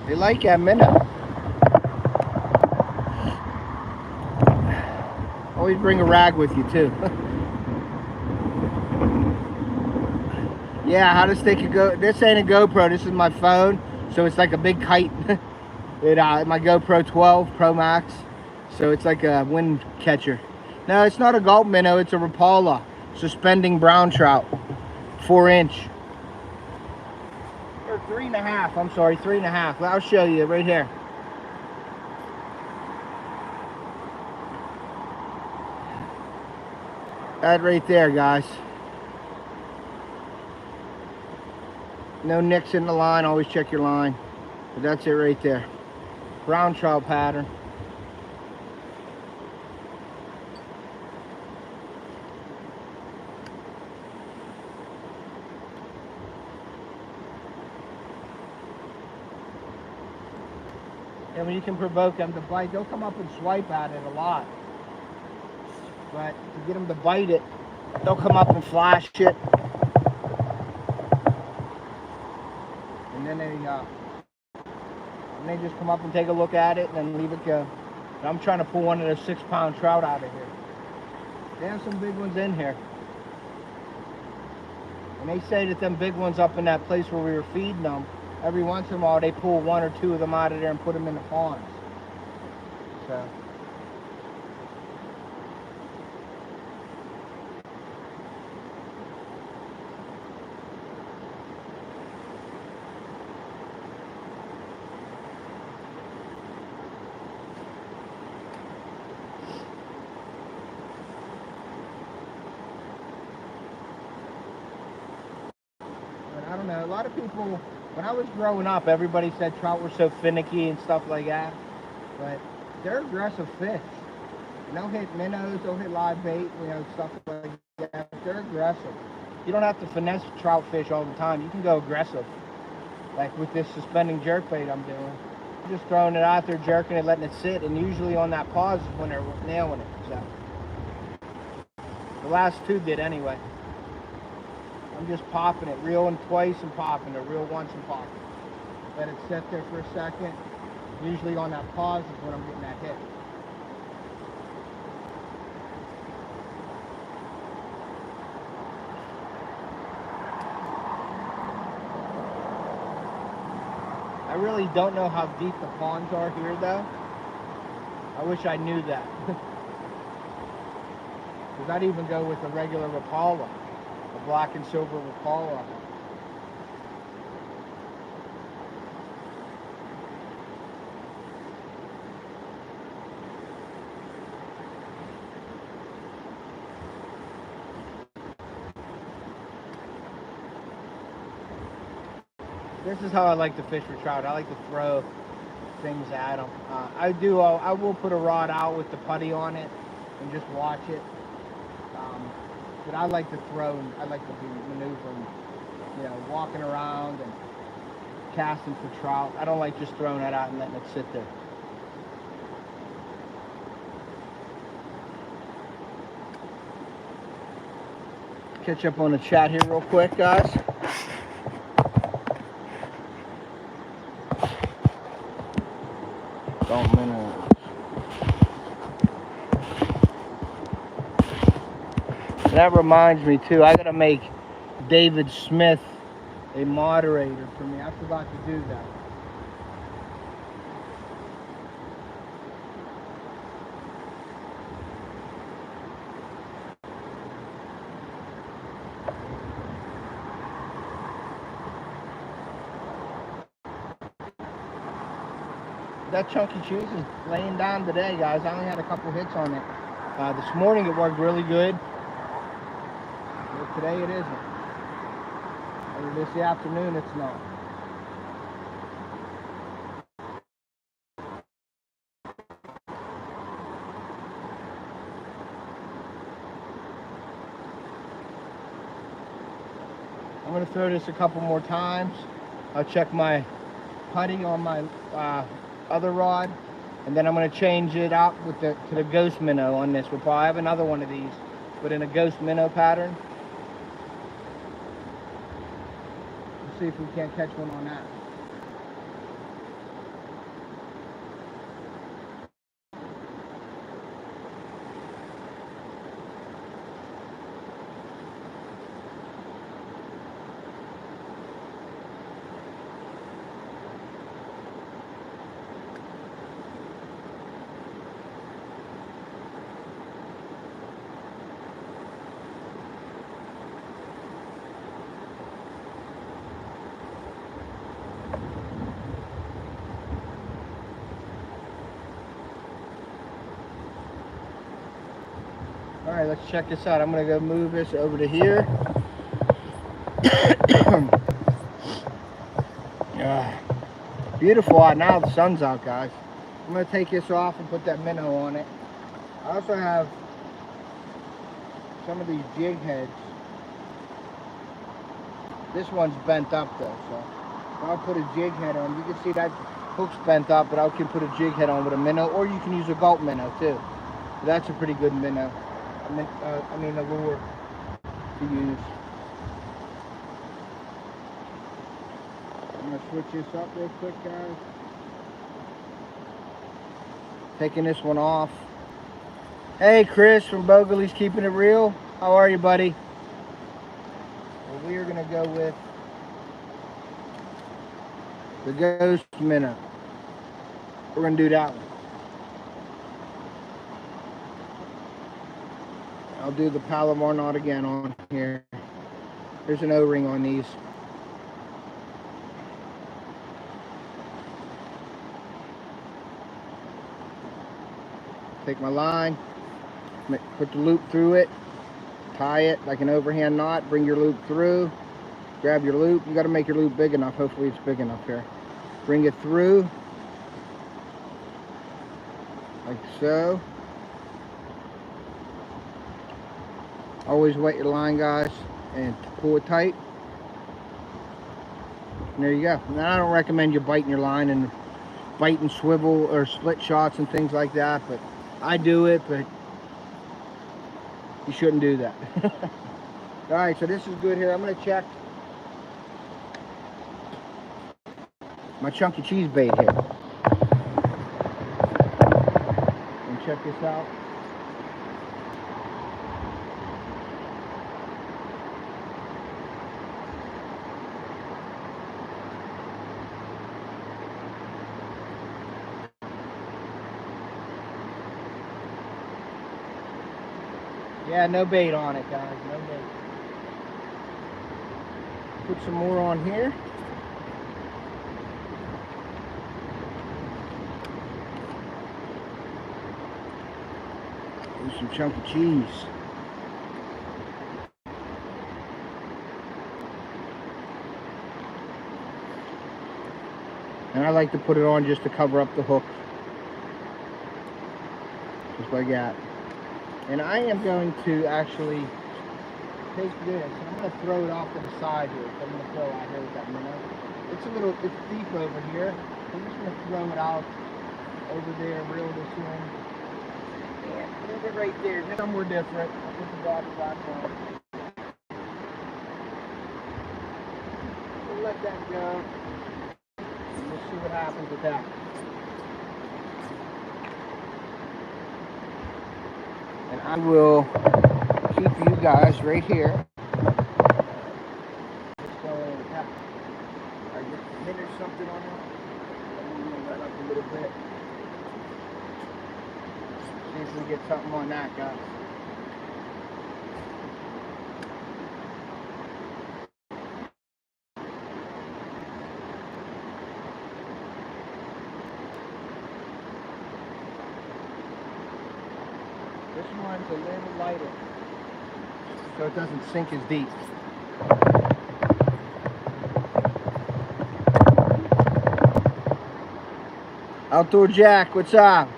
Speaker 1: They like that minnow. Always bring a rag with you too. Yeah, how to stick a go. This ain't a GoPro. This is my phone, so it's like a big kite. My GoPro 12 Pro Max, so it's like a wind catcher. No, it's not a gulp minnow. It's a Rapala suspending brown trout, 4-inch. 3.5, I'm sorry, 3.5. I'll show you right here. That right there, guys. No nicks in the line, always check your line. But that's it right there. Brown trout pattern. And when you can provoke them to bite, they'll come up and swipe at it a lot. But to get them to bite it, they'll come up and flash it. And then they just come up and take a look at it and then leave it go. And I'm trying to pull one of those 6-pound trout out of here. They have some big ones in here. And they say that them big ones up in that place where we were feeding them, every once in a while they pull 1 or 2 of them out of there and put them in the ponds. So. I don't know, a lot of people, when I was growing up, everybody said trout were so finicky and stuff like that, but they're aggressive fish. And they'll hit minnows, they'll hit live bait, you know, stuff like that. They're aggressive. You don't have to finesse trout fish all the time. You can go aggressive. Like with this suspending jerkbait I'm doing. I'm just throwing it out there, jerking it, letting it sit, and usually on that pause is when they're nailing it. So the last two did anyway. I'm just popping it, reeling twice and popping it, reel once and popping it. Let it sit there for a second. Usually on that pause is when I'm getting that hit. I really don't know how deep the ponds are here though. I wish I knew that. Because I'd even go with a regular Rapala, a black and silver Rapala. This is how I like to fish for trout. I like to throw things at them. I will put a rod out with the putty on it and just watch it. But I like to throw, and I like to be maneuvering, you know, walking around and casting for trout. I don't like just throwing it out and letting it sit there. Catch up on the chat here real quick, guys. Minnow. That reminds me too, I gotta make David Smith a moderator for me. I forgot to do that. That chunky cheese is laying down today, guys. I only had a couple hits on it. This morning it worked really good. But today it isn't. Or this afternoon it's not. I'm going to throw this a couple more times. I'll check my putty on my other rod, and then I'm going to change it out with to the ghost minnow on this. We'll probably have another one of these, but in a ghost minnow pattern. Let's see if we can't catch one on that. All right, let's check this out. I'm gonna go move this over to here. Beautiful out now, the sun's out, guys. I'm gonna take this off and put that minnow on it. I also have some of these jig heads. This one's bent up though, so I'll put a jig head on. You can see that hook's bent up, but I can put a jig head on with a minnow, or you can use a gulp minnow too. That's a pretty good minnow. I mean a lure to use. I'm gonna switch this up real quick, guys. Taking this one off. Hey, Chris from Bogley's Keeping It Real. How are you, buddy? Well, we are gonna go with the ghost minnow. We're gonna do that one. I'll do the Palomar Knot again on here. There's an O-ring on these. Take my line, put the loop through it, tie it like an overhand knot, bring your loop through, grab your loop. You got to make your loop big enough. Hopefully it's big enough here. Bring it through, like so. Always wet your line, guys, and pull it tight. And there you go. Now, I don't recommend you biting your line and bite and swivel or split shots and things like that, but I do it, but you shouldn't do that. All right, so this is good here. I'm gonna check my chunky cheese bait here. And check this out. Yeah, no bait on it, guys. No bait. Put some more on here. Do some chunky cheese. And I like to put it on just to cover up the hook. Just like that. And I am going to actually take this, and I'm going to throw it off to the side here. So I'm going to throw out here with that minnow. It's deep over here. I'm just going to throw it out over there, reel this in. And leave it right there, just somewhere different. I'll put the body back on. We'll let that go. And we'll see what happens with that. And I will keep you guys right here. Just go in. I just hit something on it. Let me move that up a little bit. See if we get something on that, guys. This one's a little lighter, so it doesn't sink as deep. Outdoor Jack, what's up?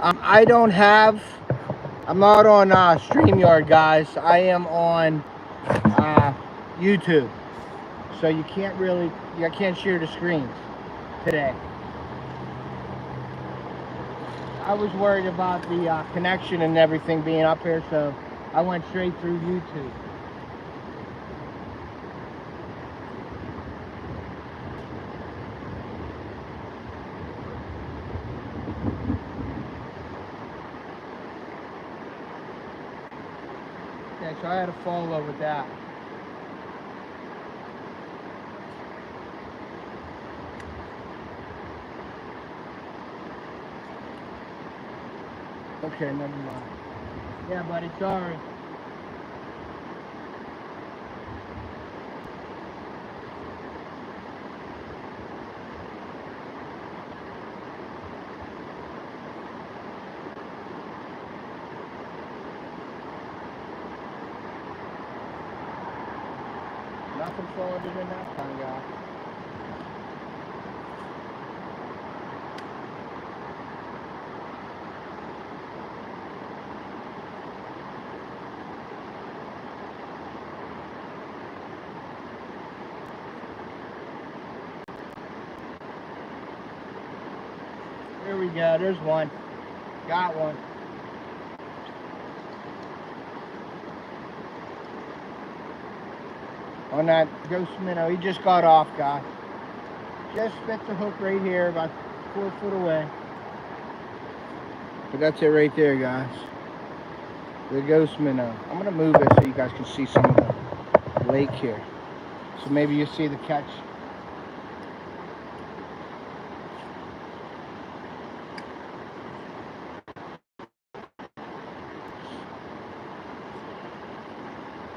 Speaker 1: I'm not on StreamYard, guys. I am on YouTube. So I can't share the screens today. I was worried about the connection and everything being up here, so I went straight through YouTube. Okay, so I had a follow with that. Okay, never mind. Yeah, buddy, sorry. Nothing farther than that kind of guy. There we go, there's one. Got one. On that ghost minnow, he just got off, guys. Just spit the hook right here, about 4 foot away. But that's it right there, guys. The ghost minnow. I'm gonna move it so you guys can see some of the lake here. So maybe you see the catch.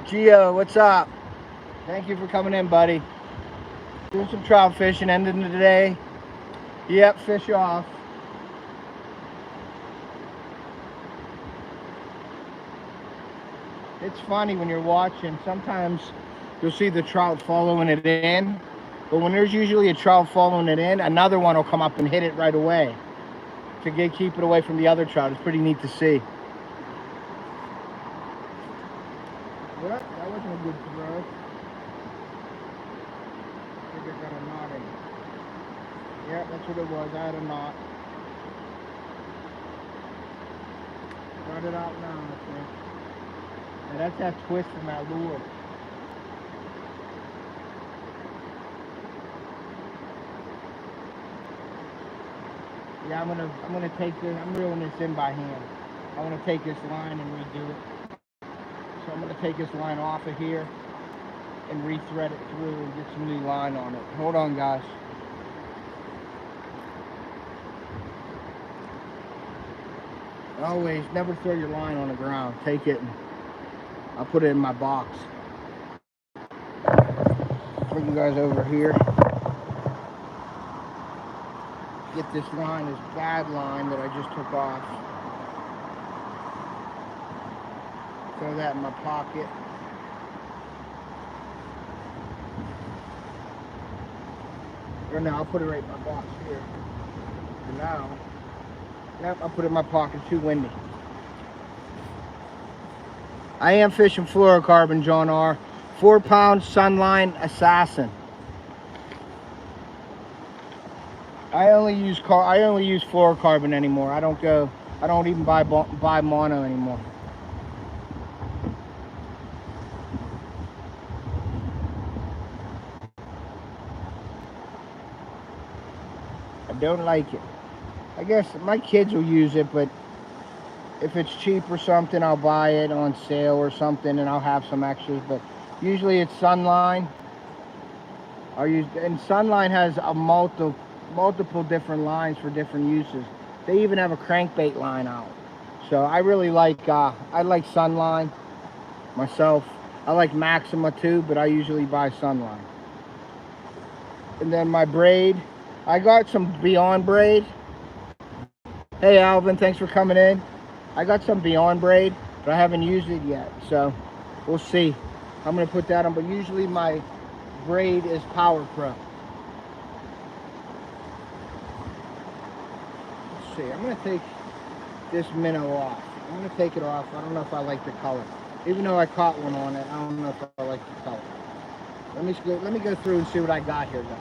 Speaker 1: Gio, what's up? Thank you for coming in, buddy. Doing some trout fishing, ending the day. Yep, fish off. It's funny when you're watching, sometimes you'll see the trout following it in, but when there's usually a trout following it in, another one will come up and hit it right away to keep it away from the other trout. It's pretty neat to see. Yep, that wasn't a good throw. Yeah, that's what it was. I had a knot. Got it out now, I think. And that's that twist from that lure. Yeah, I'm gonna take this. I'm reeling this in by hand. I want to take this line and redo it. So I'm gonna take this line off of here and rethread it through and get some new line on it. Hold on, guys. Always never throw your line on the ground. Take it and I'll put it in my box. Bring you guys over here. Get this line, this bad line that I just took off. Throw that in my pocket. Or now I'll put it right in my box here. For now. Yep, I'll put it in my pocket. Too windy. I am fishing fluorocarbon, John R. 4-pound Sunline Assassin. I only use fluorocarbon anymore. I don't even buy mono anymore. I don't like it. I guess my kids will use it, but if it's cheap or something, I'll buy it on sale or something and I'll have some extras, but usually it's Sunline. And Sunline has a multiple different lines for different uses. They even have a crankbait line out. So I really like, I like Sunline myself. I like Maxima too, but I usually buy Sunline. And then my braid, I got some Beyond braid. Hey Alvin, thanks for coming in. I got some Beyond braid, but I haven't used it yet, so we'll see. I'm gonna put that on, but usually my braid is Power Pro. Let's see, I'm gonna take this Minnow off. I'm gonna take it off. I don't know if I like the color. Even though I caught one on it, I don't know if I like the color. Let me go through and see what I got here, guys.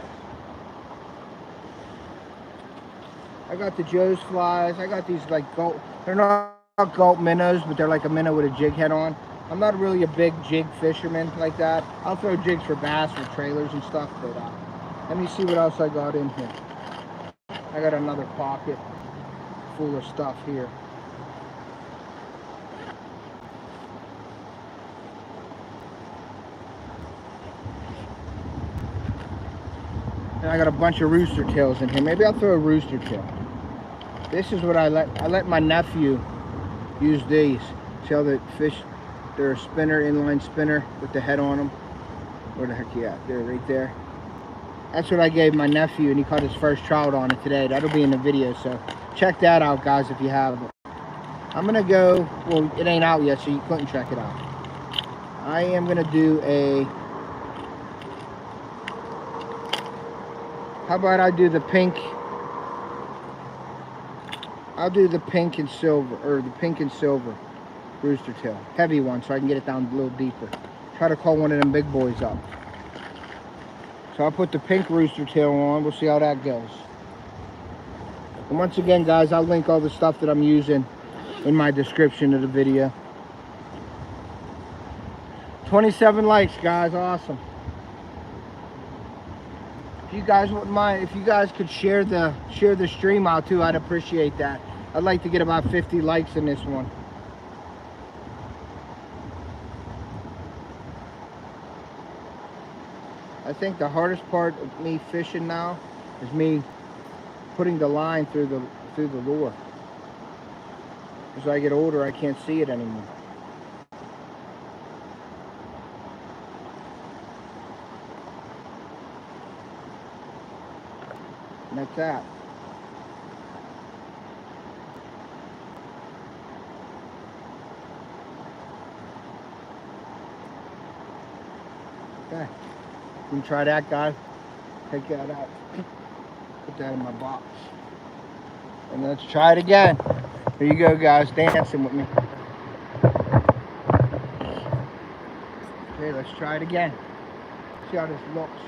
Speaker 1: I got the Joe's flies. I got these like gulp. They're not gulp minnows, but they're like a minnow with a jig head on. I'm not really a big jig fisherman like that. I'll throw jigs for bass or trailers and stuff, but let me see what else I got in here. I got another pocket full of stuff here. And I got a bunch of rooster tails in here. Maybe I'll throw a rooster tail. This is what I let my nephew use these. See how the fish, they're a spinner, inline spinner with the head on them. Where the heck you at? They're right there. That's what I gave my nephew, and he caught his first trout on it today. That'll be in the video, so check that out, guys, if you have it. I'm gonna go, well, it ain't out yet, so you couldn't check it out. I am gonna do a, how about I do the pink? I'll do the pink and silver, or the pink and silver rooster tail. Heavy one, so I can get it down a little deeper. Try to call one of them big boys up. So I'll put the pink rooster tail on. We'll see how that goes. And once again, guys, I'll link all the stuff that I'm using in my description of the video. 27 likes, guys. Awesome. If you guys wouldn't mind, if you guys could share the stream out too, I'd appreciate that. I'd like to get about 50 likes in this one. I think the hardest part of me fishing now is me putting the line through the lure. As I get older, I can't see it anymore. And that's that. Okay. You can try that, guys. Take that out. Put that in my box. And let's try it again. Here you go, guys. Dancing with me. Okay, let's try it again. See how this looks.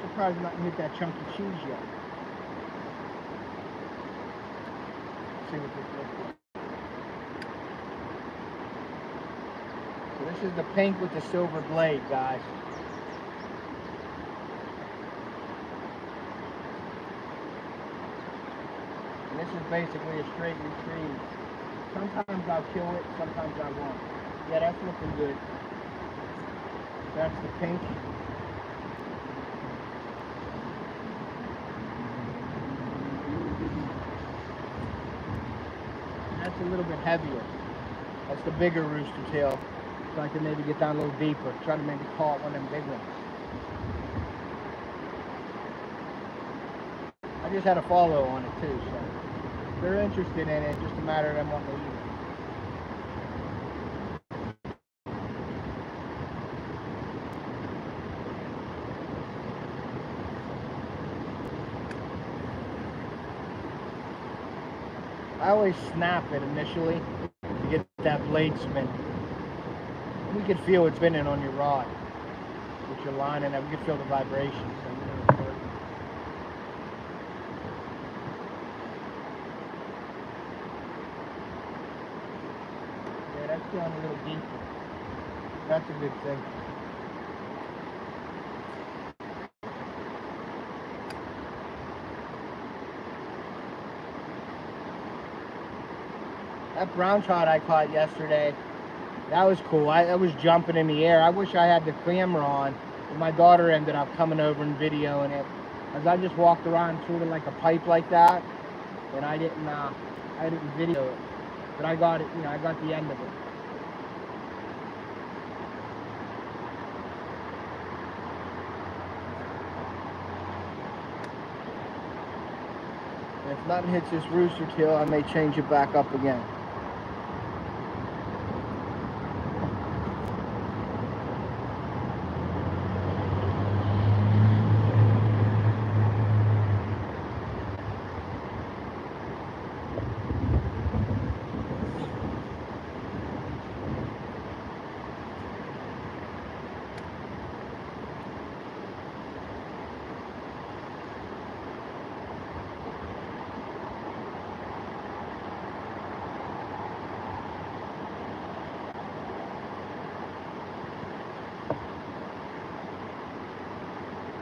Speaker 1: Surprised I'm not hit that chunky cheese yet. see what this looks like. So this is the pink with the silver blade, guys. And this is basically a straight retrieve. Sometimes I'll kill it, sometimes I won't. Yeah, that's looking good. That's the pink. That's a little bit heavier. That's the bigger rooster tail. So I can maybe get down a little deeper. Try to maybe call it one of them big ones. I just had a follow on it too, so if they're interested in it, it's just a matter of them wanting to eat it. I always snap it initially to get that blade spin. You can feel it spinning on your rod with your line, and you can feel the vibrations. So you know it's working. Yeah, that's going a little deeper. That's a good thing. That brown trout I caught yesterday, that was cool. I was jumping in the air. I wish I had the camera on, but my daughter ended up coming over and videoing it. As I just walked around sort of like a pipe like that, and I didn't video it, but I got it. You know, I got the end of it. And if nothing hits this rooster tail, I may change it back up again.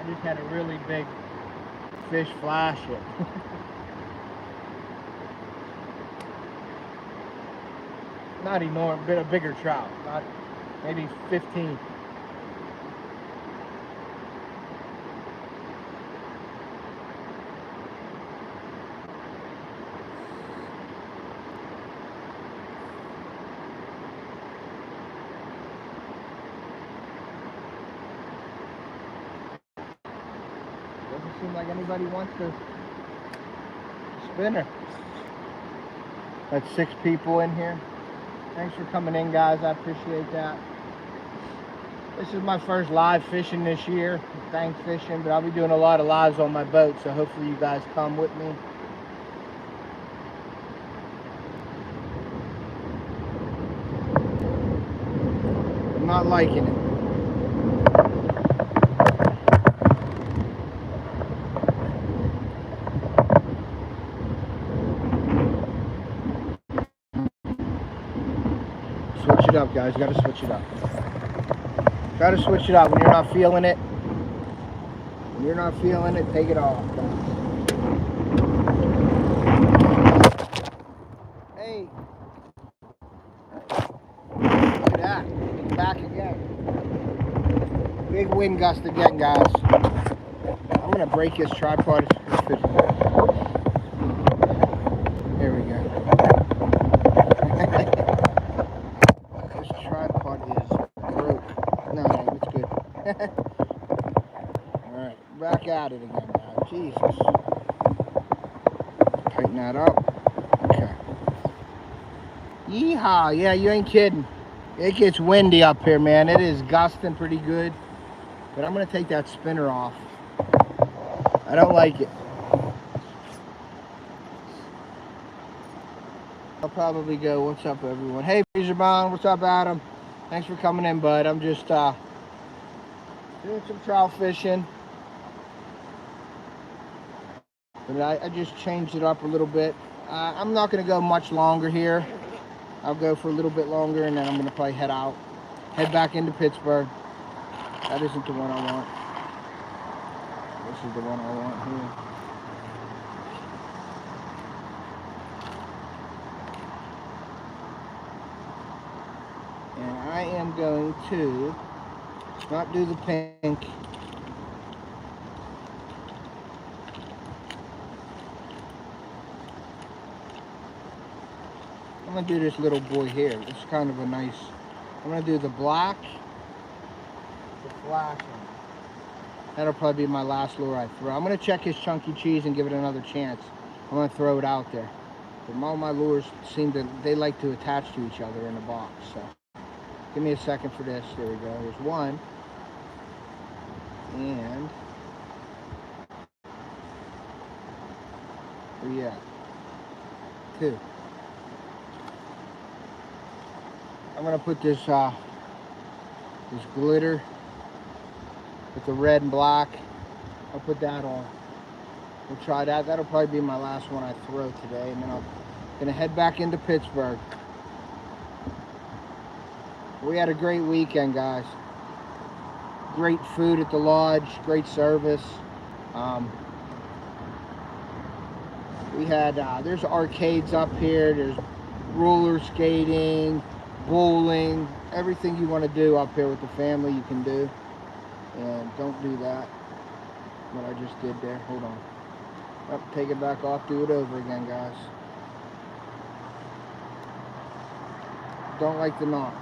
Speaker 1: Just had a really big fish flash it. Not enormous, but a bigger trout, not maybe 15. Doesn't seem like anybody wants to spinner. That's 6 people in here. Thanks for coming in, guys. I appreciate that. This is my first live fishing this year, bank fishing, but I'll be doing a lot of lives on my boat, so hopefully you guys come with me. I'm not liking it. Switch it up, guys. You gotta switch it up. Gotta switch it up when you're not feeling it. When you're not feeling it, take it off, guys. Hey. Look at that. It's back again. Big wind gust again, guys. I'm gonna break this tripod. Here we go. Alright, back at it again now. Jesus. Tighten that up. Okay. Yeehaw. Yeah, you ain't kidding. It gets windy up here, man. It is gusting pretty good. But I'm going to take that spinner off. I don't like it. I'll probably go, what's up, everyone? Hey, Freezerbound. What's up, Adam? Thanks for coming in, bud. I'm just, doing some trout fishing, but I just changed it up a little bit. I'm not going to go much longer here. I'll go for a little bit longer, and then I'm going to probably head back into Pittsburgh. That isn't the one I want. This is the one I want here. And I am going to not do the pink. I'm going to do this little boy here. It's kind of a nice... I'm going to do the black, the flashing. That'll probably be my last lure I throw. I'm going to check his chunky cheese and give it another chance. I'm going to throw it out there. But all my lures seem to... They like to attach to each other in the box, so... Give me a second for this. There we go. There's one. And... where you at? Two. I'm gonna put this this glitter with the red and black. I'll put that on. We'll try that. That'll probably be my last one I throw today, and then I'm gonna head back into Pittsburgh. We had a great weekend, guys. Great food at the lodge, great service. We had there's arcades up here. There's roller skating, bowling, everything you want to do up here with the family you can do. And don't do that, what I just did there. Hold on. Oh, take it back off, do it over again, guys. Don't like the knot.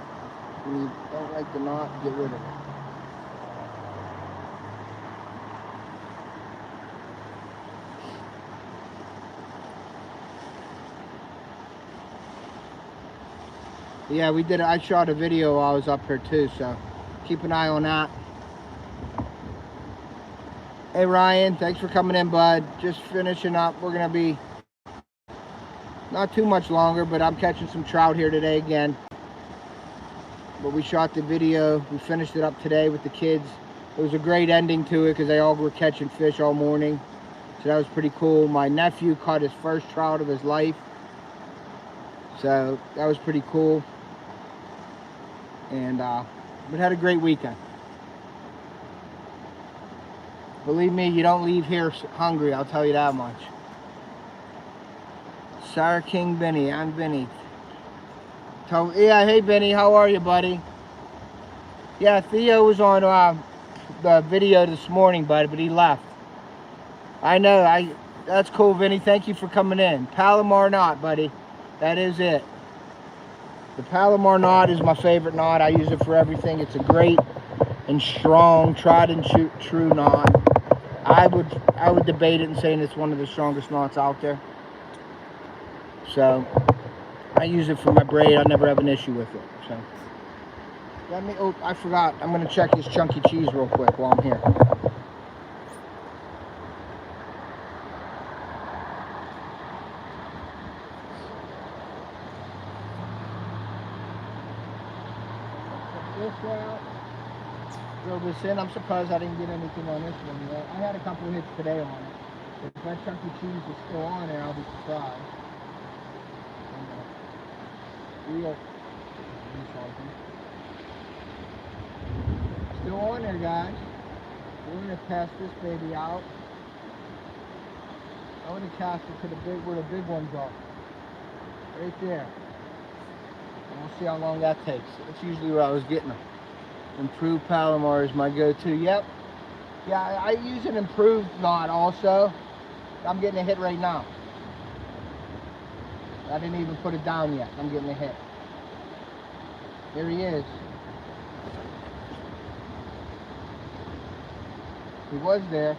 Speaker 1: When you don't like the knot, get rid of it. Yeah, we did. I shot a video while I was up here too, so keep an eye on that. Hey Ryan, thanks for coming in, bud. Just finishing up. We're gonna be not too much longer, but I'm catching some trout here today again. But we shot the video. We finished it up today with the kids. It was a great ending to it because they all were catching fish all morning. So that was pretty cool. My nephew caught his first trout of his life. So that was pretty cool. And we had a great weekend. Believe me, you don't leave here hungry, I'll tell you that much. Sarah King Benny, I'm Benny. Yeah, hey Benny, how are you, buddy? Yeah, Theo was on the video this morning, buddy, but he left. I know, that's cool, Vinny. Thank you for coming in. Palomar Knot, buddy. That is it. The Palomar Knot is my favorite knot. I use it for everything. It's a great and strong, tried and true knot. I would debate it and saying it's one of the strongest knots out there. So I use it for my braid. I never have an issue with it. So oh, I forgot. I'm gonna check his chunky cheese real quick while I'm here. This out. Throw this in. I'm surprised I didn't get anything on this one yet. I had a couple of hits today on it. If that chunky cheese is still on there, I'll be surprised. Still on there, guys. We're gonna cast this baby out. I want to cast it to where the big ones are. Right there. And we'll see how long that takes. That's usually where I was getting them. Improved Palomar is my go-to. Yep. Yeah, I use an improved knot also. I'm getting a hit right now. I didn't even put it down yet. I'm getting a hit. There he is. He was there.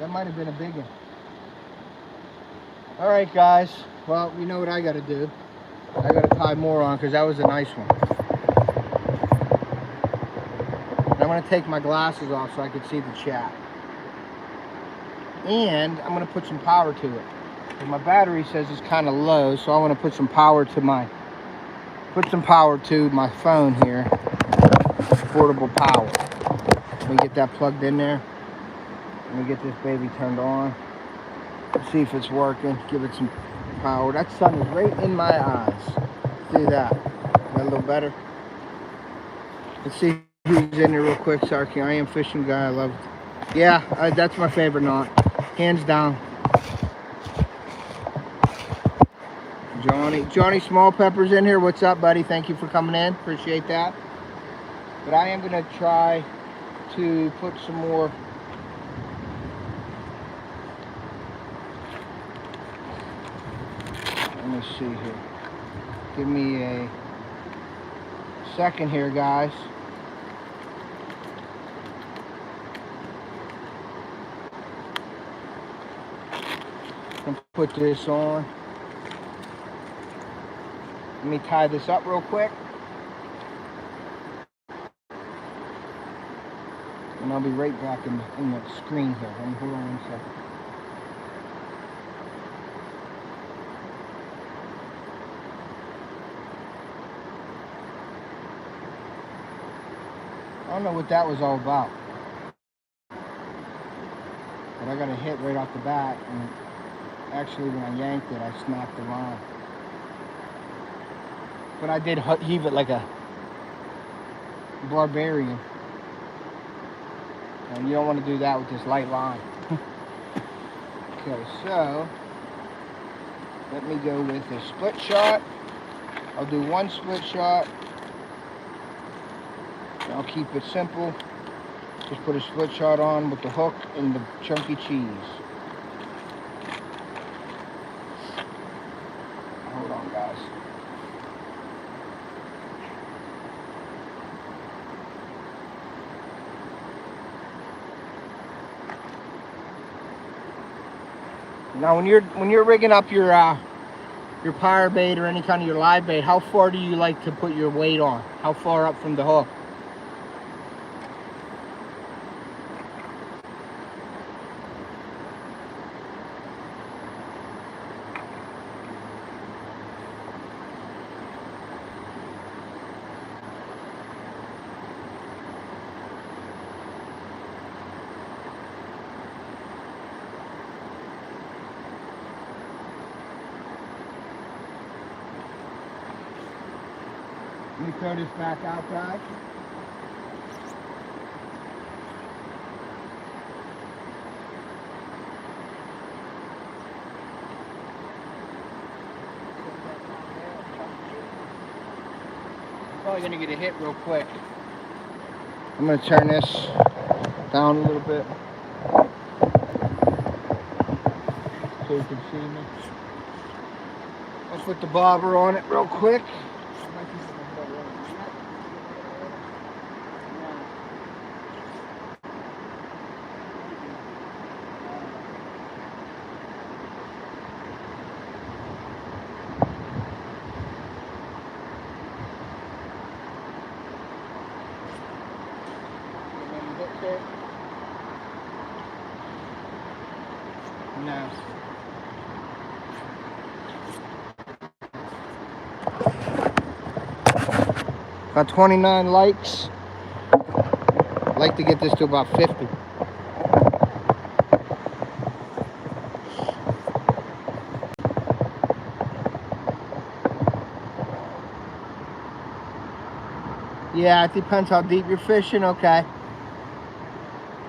Speaker 1: That might have been a big one. All right, guys. Well, you know what I got to do. I got to tie more on because that was a nice one. And I'm going to take my glasses off so I can see the chat. And I'm going to put some power to it. And my battery says it's kind of low, so I want to put some power to my phone here. Portable power. Let me get that plugged in there. Let me get this baby turned on. Let's see if it's working. Give it some power. That sun is right in my eyes. Let's do that. Is that a little better? Let's see who's in here real quick. Sarky, I am fishing guy. I love it. Yeah, that's my favorite knot. Hands down. Johnny Small Pepper's in here. What's up, buddy? Thank you for coming in. Appreciate that. But I am going to try to put some more. Let me see here. Give me a second here, guys. And put this on. Let me tie this up real quick. And I'll be right back in the screen here. Hold on 1 second. I don't know what that was all about. But I got a hit right off the bat, and actually when I yanked it, I snapped the line. But I did heave it like a barbarian. And you don't want to do that with this light line. Okay, so let me go with a split shot. I'll do one split shot. I'll keep it simple. Just put a split shot on with the hook and the chunky cheese. Hold on, guys. Now, when you're rigging up your power bait or any kind of your live bait, how far do you like to put your weight on? How far up from the hook? Let me throw this back out, guys. I'm probably going to get a hit real quick. I'm going to turn this down a little bit so you can see me. I'll put the bobber on it real quick. No. Got 29 likes. I'd like to get this to about 50. Yeah, it depends how deep you're fishing. Okay.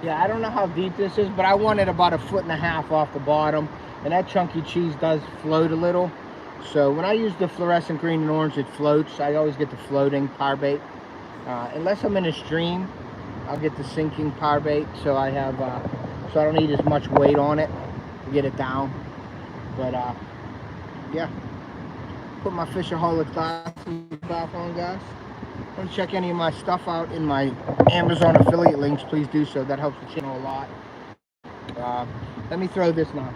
Speaker 1: Yeah, I don't know how deep this is, but I want it about 1.5 feet off the bottom. And that chunky cheese does float a little. So when I use the fluorescent green and orange, it floats. I always get the floating power bait. Unless I'm in a stream, I'll get the sinking power bait. So I have, so I don't need as much weight on it to get it down. But yeah, put my Fishaholic glasses back on, guys. Want to check any of my stuff out in my Amazon affiliate links, please do so. That helps the channel a lot. Let me throw this now.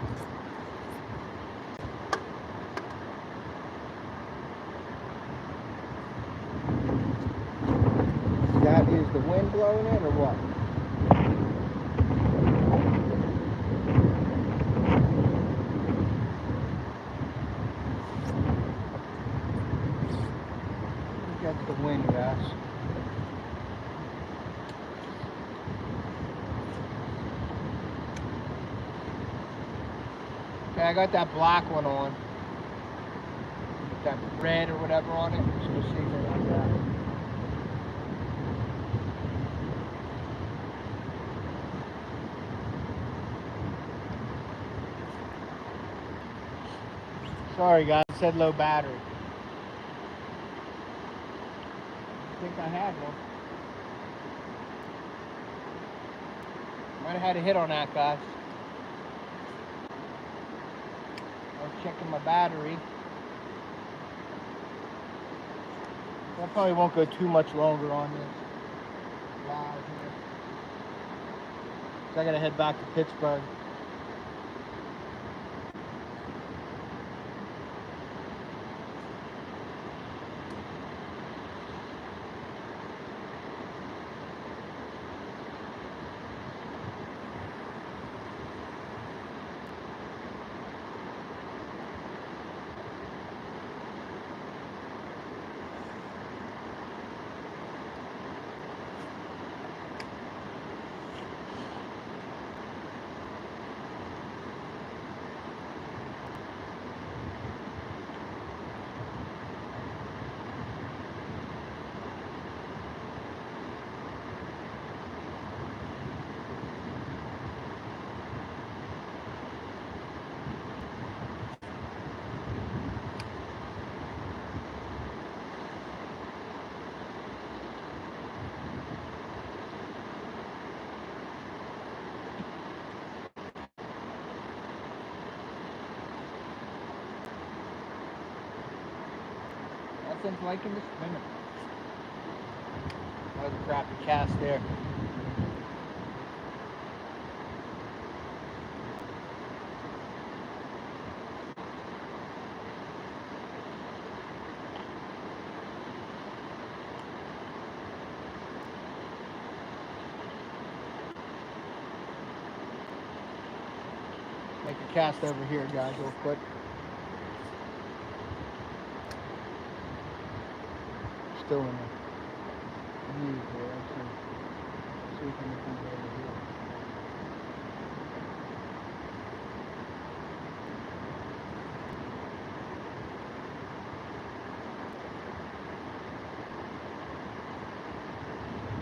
Speaker 1: That is the wind blowing it or what? That's the wind, guys. Okay, I got that black one on. That red or whatever on it. Just gonna see if they like that. Sorry guys, it said low battery. I think I had one. Might have had a hit on that, guys. I was checking my battery. I probably won't go too much longer on this live here. So I gotta head back to Pittsburgh. Nothing's liking the spinner. That was a crappy cast there. Make a cast over here, guys, real quick. Still in the view there. So see if anything's over here.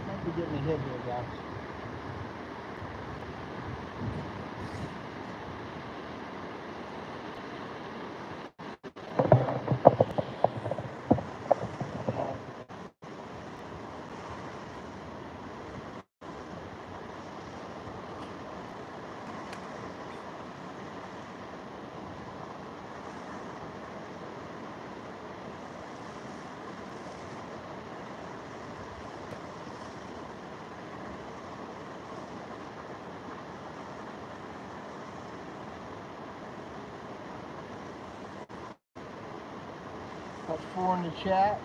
Speaker 1: Might be getting a hit here, guys. Got 4 in the chat.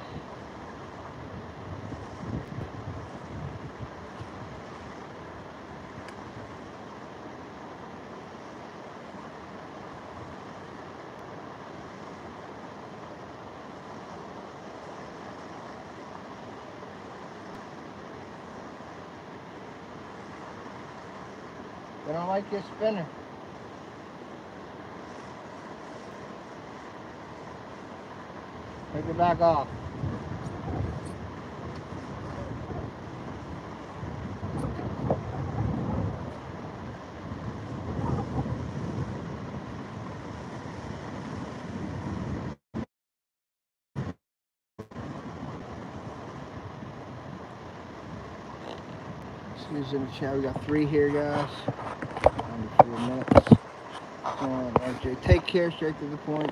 Speaker 1: They don't like this spinner. Take it back off. Who's in the chat? We got 3 here, guys. Under 4 minutes. Come on, RJ. Take care, straight to the point.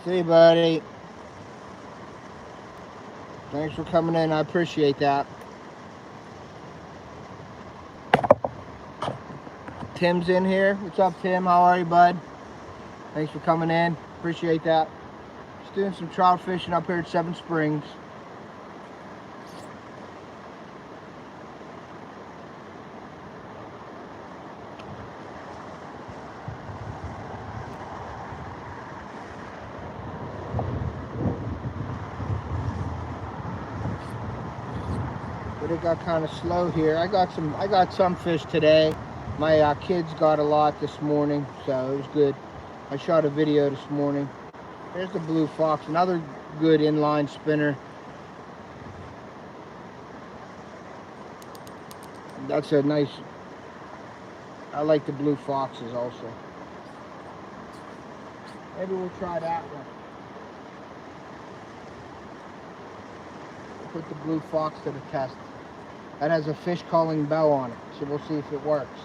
Speaker 1: See you, buddy. Thanks for coming in. I appreciate that. Tim's in here. What's up, Tim? How are you, bud? Thanks for coming in. Appreciate that. Just doing some trout fishing up here at Seven Springs. But it got kind of slow here. I got some fish today. My kids got a lot this morning, so it was good. I shot a video this morning. There's the blue fox, another good inline spinner. That's a nice, I like the blue foxes also. Maybe we'll try that one. We'll put the blue fox to the test. That has a fish calling bell on it, so we'll see if it works.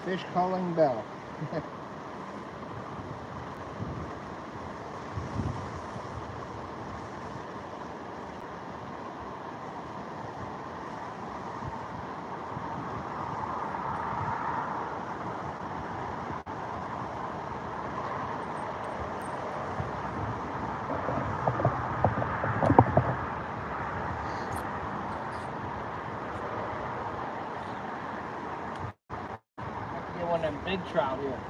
Speaker 1: Fish calling bell. One of them big trout here.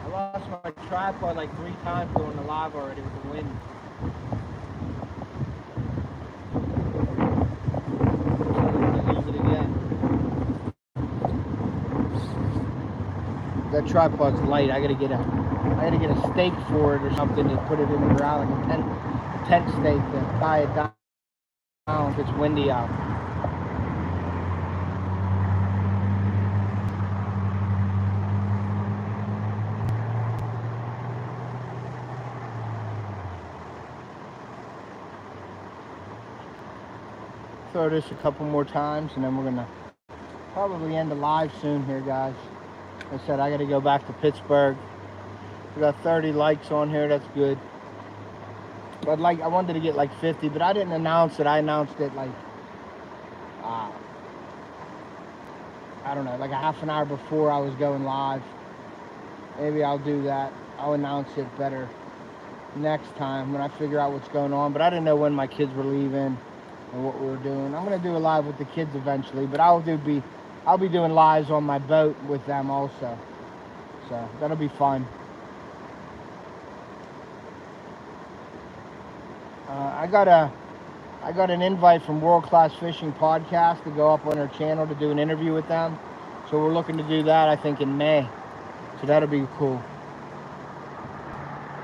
Speaker 1: I lost my tripod like 3 times doing the live already with the wind. Use it again. That tripod's light. I gotta get a stake for it or something to put it in the ground, like a tent stake to tie it down if it's windy out. Throw this a couple more times and then we're gonna probably end the live soon here, guys. Like I said, I gotta go back to Pittsburgh. We got 30 likes on here, that's good. But I wanted to get like 50, but I didn't announce it. I announced it like, I don't know, like a half an hour before I was going live. Maybe I'll do that. I'll announce it better next time when I figure out what's going on. But I didn't know when my kids were leaving and what we were doing. I'm gonna do a live with the kids eventually, but I'll be doing lives on my boat with them also. So that'll be fun. I got an invite from World Class Fishing Podcast to go up on their channel to do an interview with them. So we're looking to do that, I think, in May. So that'll be cool.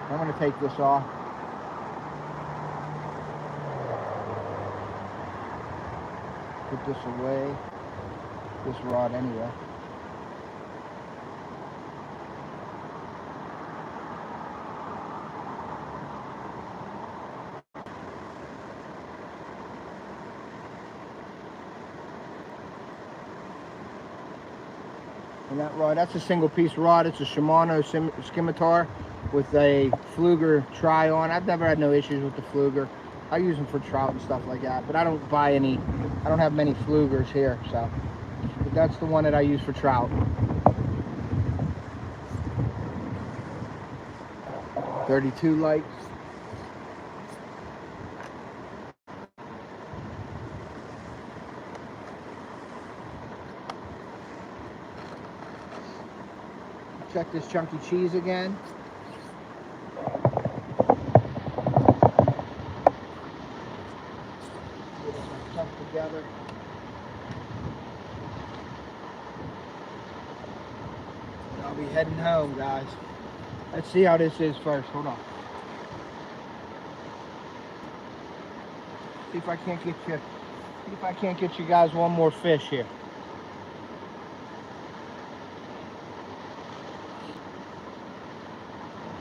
Speaker 1: I'm gonna take this off. Put this away. This rod anyway. And that rod, that's a single piece rod. It's a Shimano scimitar with a Flounder try on. I've never had no issues with the Flounder. I use them for trout and stuff like that, but I don't buy any. I don't have many Flougers here, so. But that's the one that I use for trout. 32 likes. Check this chunky cheese again. Get it tucked together. And I'll be heading home, guys. Let's see how this is first. Hold on. See if I can't get you guys one more fish here.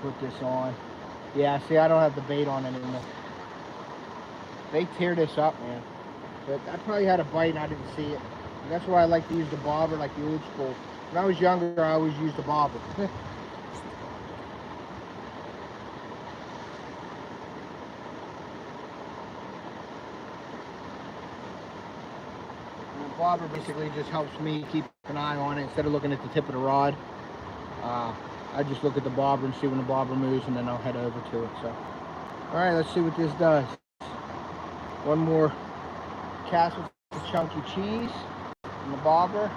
Speaker 1: Put this on. Yeah, see, I don't have the bait on anymore. They tear this up, man. But I probably had a bite and I didn't see it. That's why I like to use the bobber, like the old school. When I was younger, I always used the bobber. Bobber basically just helps me keep an eye on it instead of looking at the tip of the rod. I just look at the bobber and see when the bobber moves, and then I'll head over to it. So, all right, let's see what this does. One more cast with the chunky cheese and the bobber.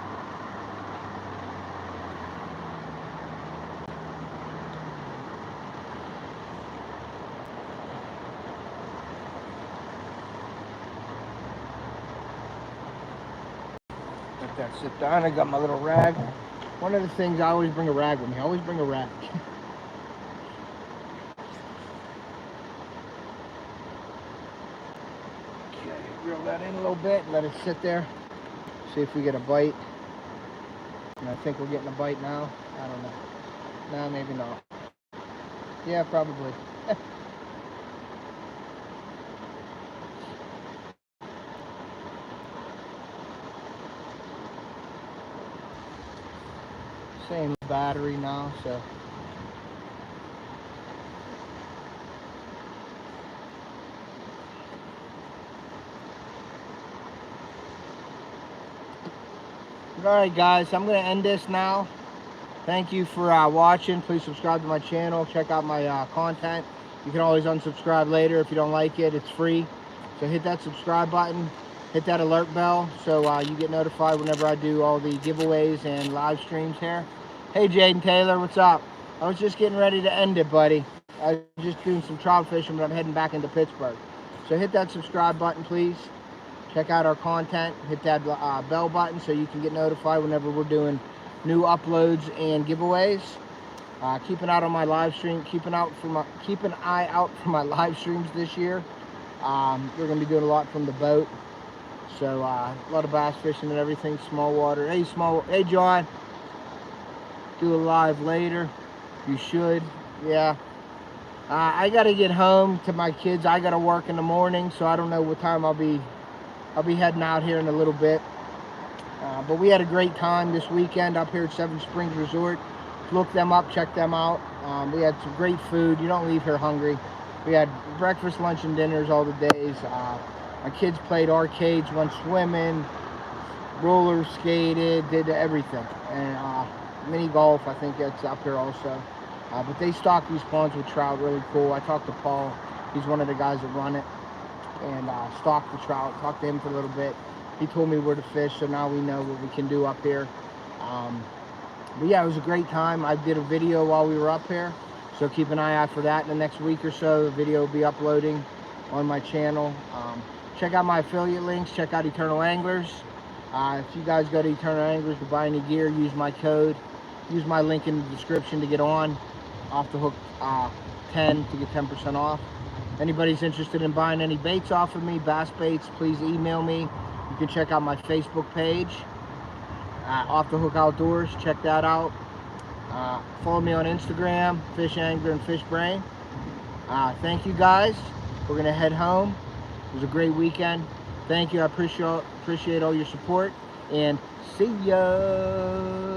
Speaker 1: Let that sit down. I got my little rag. One of the things, I always bring a rag with me. I always bring a rag. Okay, reel that in a little bit. Let it sit there. See if we get a bite. And I think we're getting a bite now. I don't know. No, maybe not. Yeah, probably. Same battery now, so. Alright guys, I'm going to end this now. Thank you for watching. Please subscribe to my channel. Check out my content. You can always unsubscribe later if you don't like it. It's free. So hit that subscribe button. Hit that alert bell so you get notified whenever I do all the giveaways and live streams here. Hey Jaden Taylor, what's up? I was just getting ready to end it, buddy. I was just doing some trout fishing, but I'm heading back into Pittsburgh. So hit that subscribe button, please. Check out our content. Hit that bell button so you can get notified whenever we're doing new uploads and giveaways. Keep an eye on my live stream. Keep an eye out for my live streams this year. We're gonna be doing a lot from the boat. So a lot of bass fishing and everything, small water. Hey John. Do a live later. You should. Yeah. I gotta get home to my kids. I gotta work in the morning, so I don't know what time I'll be heading out here in a little bit. But we had a great time this weekend up here at Seven Springs Resort. Look them up, check them out. We had some great food. You don't leave here hungry. We had breakfast, lunch, and dinners all the days. My kids played arcades, went swimming, roller skated, did everything. And mini golf, I think that's up here also. But they stock these ponds with trout, really cool. I talked to Paul. He's one of the guys that run it. And stock the trout. Talked to him for a little bit. He told me where to fish, so now we know what we can do up here. But yeah, it was a great time. I did a video while we were up here, so keep an eye out for that in the next week or so. The video will be uploading on my channel. Check out my affiliate links. Check out Eternal Anglers. If you guys go to Eternal Anglers to buy any gear, use my code. Use my link in the description to get on Off the Hook 10 to get 10% off. Anybody's interested in buying any baits off of me, bass baits, please email me. You can check out my Facebook page, Off the Hook Outdoors. Check that out. Follow me on Instagram, Fish Angler and Fish Brain. Thank you guys. We're gonna head home. It was a great weekend. Thank you. I appreciate all your support, and see ya.